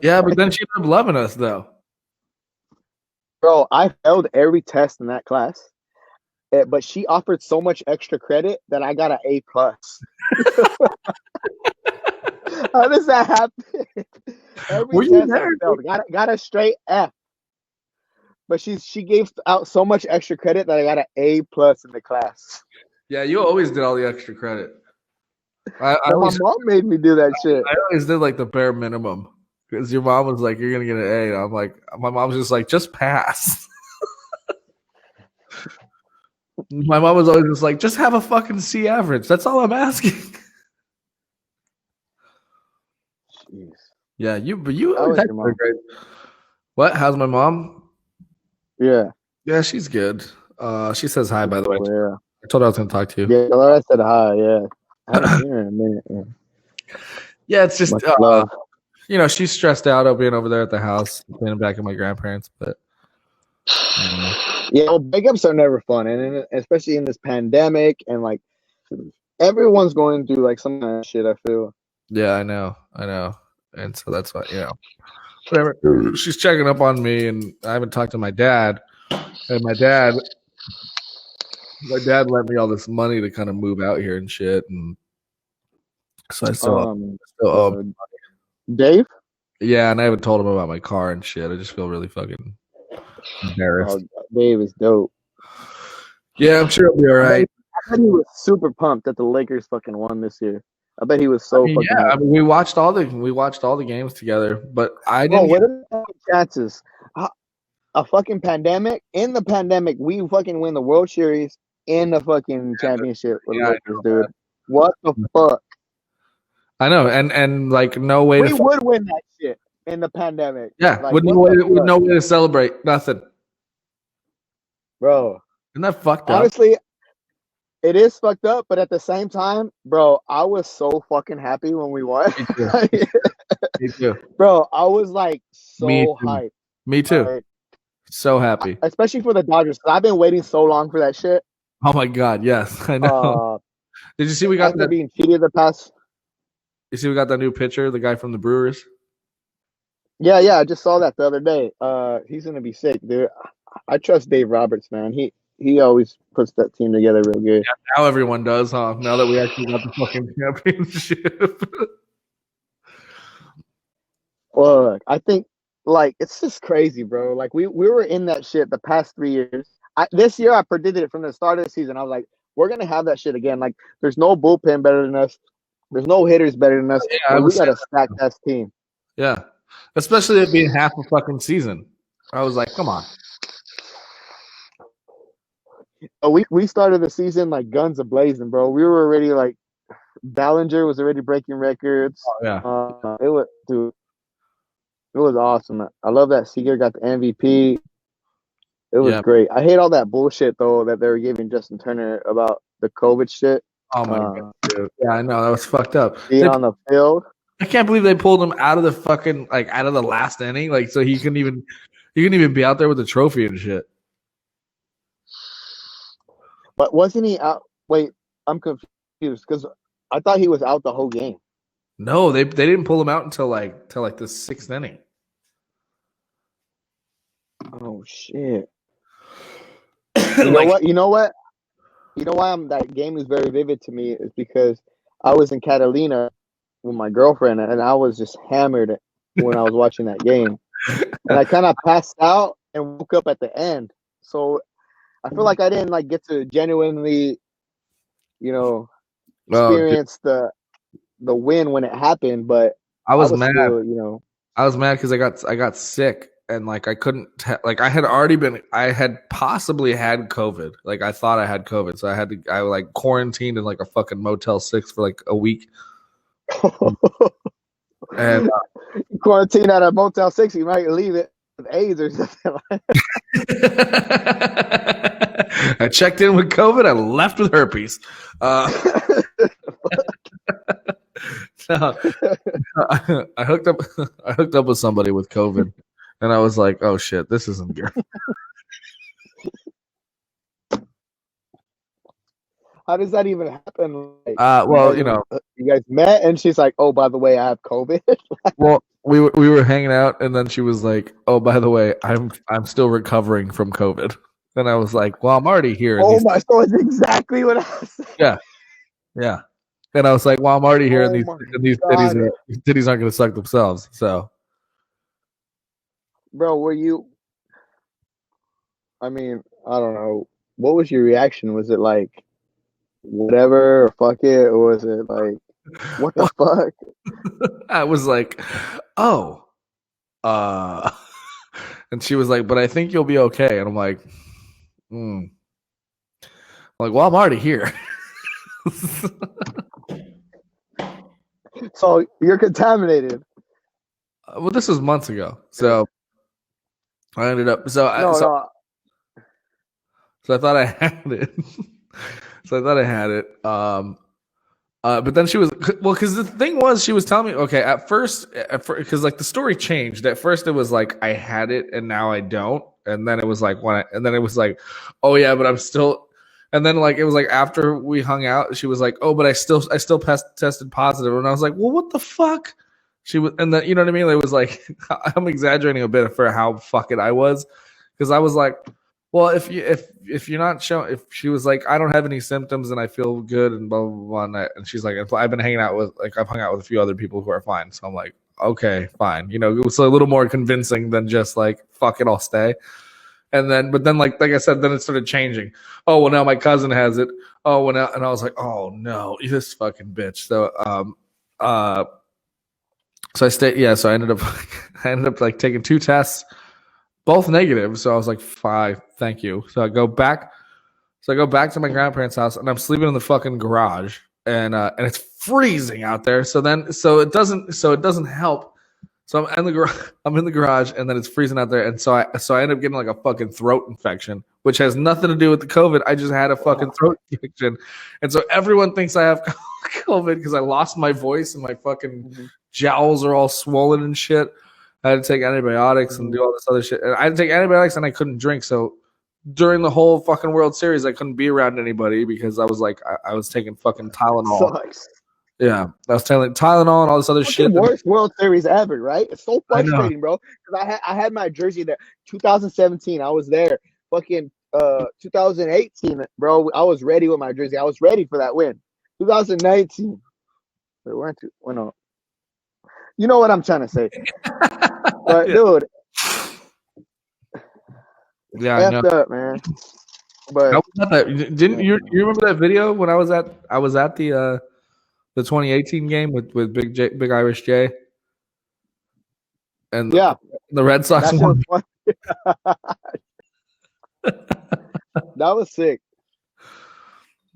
Speaker 2: Yeah, but then she ended up loving us though.
Speaker 3: Bro, I failed every test in that class. But she offered so much extra credit that I got an A+. How does that happen? Every test I failed, got a straight F. But she gave out so much extra credit that I got an A+ in the class.
Speaker 2: Yeah, you always did all the extra credit. I
Speaker 3: But my
Speaker 2: always,
Speaker 3: mom made me do that shit.
Speaker 2: I always did like the bare minimum because your mom was like, "You're gonna get an A." And I'm like, my mom's just like, "Just pass." My mom was always just like, "Just have a fucking C average. That's all I'm asking."
Speaker 3: Jeez.
Speaker 2: Yeah, you
Speaker 3: How
Speaker 2: always
Speaker 3: is
Speaker 2: had
Speaker 3: your mom?
Speaker 2: great. What? How's my mom?
Speaker 3: Yeah.
Speaker 2: Yeah, she's good. She says hi, by the way.
Speaker 3: Oh, yeah.
Speaker 2: I told her I was gonna talk to you.
Speaker 3: Yeah, well, I said hi. Yeah. I haven't seen her in a minute. Yeah.
Speaker 2: Yeah, it's just
Speaker 3: Much love.
Speaker 2: she's stressed out of being over there at the house, being back at my grandparents, but
Speaker 3: Yeah, well, breakups are never fun, and especially in this pandemic, and like everyone's going through like some kind of shit. I feel.
Speaker 2: yeah, I know, and so that's why whatever. She's checking up on me, and I haven't talked to my dad, and my dad lent me all this money to kind of move out here and shit, and so I still owe him.
Speaker 3: Dave.
Speaker 2: Yeah, and I haven't told him about my car and shit. I just feel really fucking embarrassed.
Speaker 3: Dave is dope.
Speaker 2: Yeah, I'm sure it'll be all right.
Speaker 3: I bet he was super pumped that the Lakers fucking won this year. I bet he was so fucking.
Speaker 2: Yeah,
Speaker 3: happy.
Speaker 2: we watched all the games together, but I
Speaker 3: Bro,
Speaker 2: didn't.
Speaker 3: what are the chances? A fucking pandemic. In the pandemic, we fucking win the World Series in the fucking championship with the Lakers, dude. What the fuck?
Speaker 2: I know, and like no way
Speaker 3: We would win that shit in the pandemic.
Speaker 2: Yeah,
Speaker 3: like,
Speaker 2: with no way to celebrate, nothing.
Speaker 3: Bro,
Speaker 2: Isn't that fucked up?
Speaker 3: honestly, it is fucked up, but at the same time, bro, I was so fucking happy when we won.
Speaker 2: Me too. Me too.
Speaker 3: Bro, I was like
Speaker 2: Me
Speaker 3: so
Speaker 2: too.
Speaker 3: hyped.
Speaker 2: Me too.
Speaker 3: Like,
Speaker 2: So happy.
Speaker 3: especially for the Dodgers, because I've been waiting so long for that shit.
Speaker 2: Oh my god, yes, I know. Did you see we got
Speaker 3: after
Speaker 2: that?
Speaker 3: being cheated the past?
Speaker 2: You see we got that new pitcher, the guy from the Brewers.
Speaker 3: Yeah, I just saw that the other day. He's gonna be sick, dude. I trust Dave Roberts, man. He always puts that team together real good.
Speaker 2: Yeah, now everyone does, huh? Now that we actually got the fucking championship.
Speaker 3: Look, I think like it's just crazy, bro. Like we were in that shit the past 3 years. This year I predicted it from the start of the season. I was like, we're gonna have that shit again. Like, there's no bullpen better than us. There's no hitters better than us.
Speaker 2: Yeah,
Speaker 3: We got a stacked ass team.
Speaker 2: Yeah, especially it being half a fucking season. I was like, come on.
Speaker 3: We started the season like guns a blazing, bro. We were already like Ballinger was already breaking records.
Speaker 2: Oh, yeah.
Speaker 3: It was, dude. It was awesome. I love that Seager got the MVP. It was great. I hate all that bullshit though that they were giving Justin Turner about the COVID shit.
Speaker 2: Oh my god, dude. Yeah, I know that was fucked up.
Speaker 3: Being on the field.
Speaker 2: I can't believe they pulled him out of the fucking out of the last inning, so he couldn't even be out there with the trophy and shit.
Speaker 3: But wasn't he out? Wait, I'm confused because I thought he was out the whole game.
Speaker 2: No, they didn't pull him out until the sixth inning.
Speaker 3: Oh shit! You know what? You know why that game is very vivid to me is because I was in Catalina with my girlfriend and I was just hammered when I was watching that game, and I kind of passed out and woke up at the end. So I feel like I didn't get to genuinely, experience the win when it happened. But
Speaker 2: I was mad.
Speaker 3: Still,
Speaker 2: I was mad because I got sick and I couldn't I had possibly had COVID. I thought I had COVID, so I quarantined in a fucking Motel 6 for a week. And
Speaker 3: quarantine at a Motel 6, you might leave it with AIDS or something.
Speaker 2: I checked in with COVID. I left with herpes. No, I hooked up. I hooked up with somebody with COVID, and I was like, "Oh shit, this isn't good."
Speaker 3: How does that even happen?
Speaker 2: Well,
Speaker 3: you guys met, and she's like, "Oh, by the way, I have COVID."
Speaker 2: Well, we were hanging out, and then she was like, "Oh, by the way, I'm still recovering from COVID." And I was like, "Well, I'm already here."
Speaker 3: Oh my! So it's exactly what I said.
Speaker 2: Yeah. And I was like, "Well, I'm already here, and these titties aren't going to suck themselves." So,
Speaker 3: bro, were you? I mean, I don't know. What was your reaction? Was it like whatever, or fuck it, or was it like, what the fuck?
Speaker 2: I was like, oh, and she was like, but I think you'll be okay. And I'm like, I'm like, well, I'm already here.
Speaker 3: So you're contaminated.
Speaker 2: Well, this was months ago, so I ended up. So I thought I had it. But then she was because the thing was, she was telling me, okay, at first, because like the story changed. At first, it was like I had it, and now I don't. And then it was like and then it was like, oh yeah, but I'm still. And then like it was like after we hung out, she was like, oh, but I still tested positive, and I was like, well, what the fuck? She was, and then you know what I mean. It was like I'm exaggerating a bit for how fucking I was, because I was like, well, if you're not showing, if she was like, I don't have any symptoms and I feel good and blah blah blah, and she's like, I've been hanging out with, like, I've hung out with a few other people who are fine, so I'm like, okay, fine, you know, it was a little more convincing than just like, fuck it, I'll stay. And then, but then, like I said, then it started changing. Oh well, now my cousin has it. Oh well, now, and I was like, oh no, this fucking bitch. So so I stayed. Yeah, so I ended up like taking 2 tests, both negative. So I was like, fine, thank you. So I go back to my grandparents' house, and I'm sleeping in the fucking garage, and it's freezing out there. So it doesn't help. So I'm in the garage, and then it's freezing out there, and so I end up getting like a fucking throat infection, which has nothing to do with the COVID. I just had a fucking throat infection, and so everyone thinks I have COVID because I lost my voice and my fucking jowls are all swollen and shit. I had to take antibiotics and do all this other shit. And I had to take antibiotics and I couldn't drink. So during the whole fucking World Series, I couldn't be around anybody because I was like, I was taking fucking Tylenol.
Speaker 3: Sucks.
Speaker 2: Yeah, I was taking Tylenol and all this other shit.
Speaker 3: Worst World Series ever, right? It's so frustrating, bro. Because I had my jersey there. 2017, I was there. Fucking 2018, bro. I was ready with my jersey. I was ready for that win. 2019. Wait, weren't you? Well, no. You know what I'm trying to say. But dude,
Speaker 2: yeah, I know.
Speaker 3: Up, man. But
Speaker 2: didn't you remember that video when I was at the 2018 game with Big Irish J, and the Red Sox won.
Speaker 3: That was sick.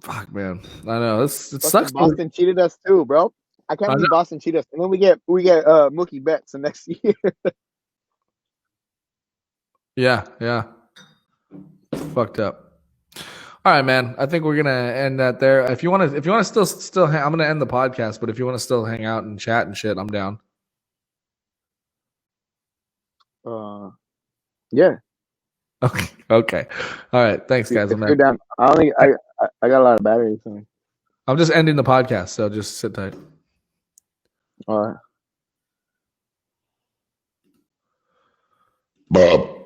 Speaker 2: Fuck, man, I know it sucks.
Speaker 3: Boston cheated us too, bro. I can't believe Boston cheated us, and then we get Mookie Betts the next year.
Speaker 2: Yeah, fucked up. All right, man. I think we're gonna end that there. If you want to still I'm gonna end the podcast, but if you want to still hang out and chat and shit, I'm down.
Speaker 3: Yeah.
Speaker 2: Okay. All right. Thanks, guys.
Speaker 3: I'm down. I got a lot of batteries. So.
Speaker 2: I'm just ending the podcast, so just sit tight.
Speaker 3: All right.
Speaker 4: Bob.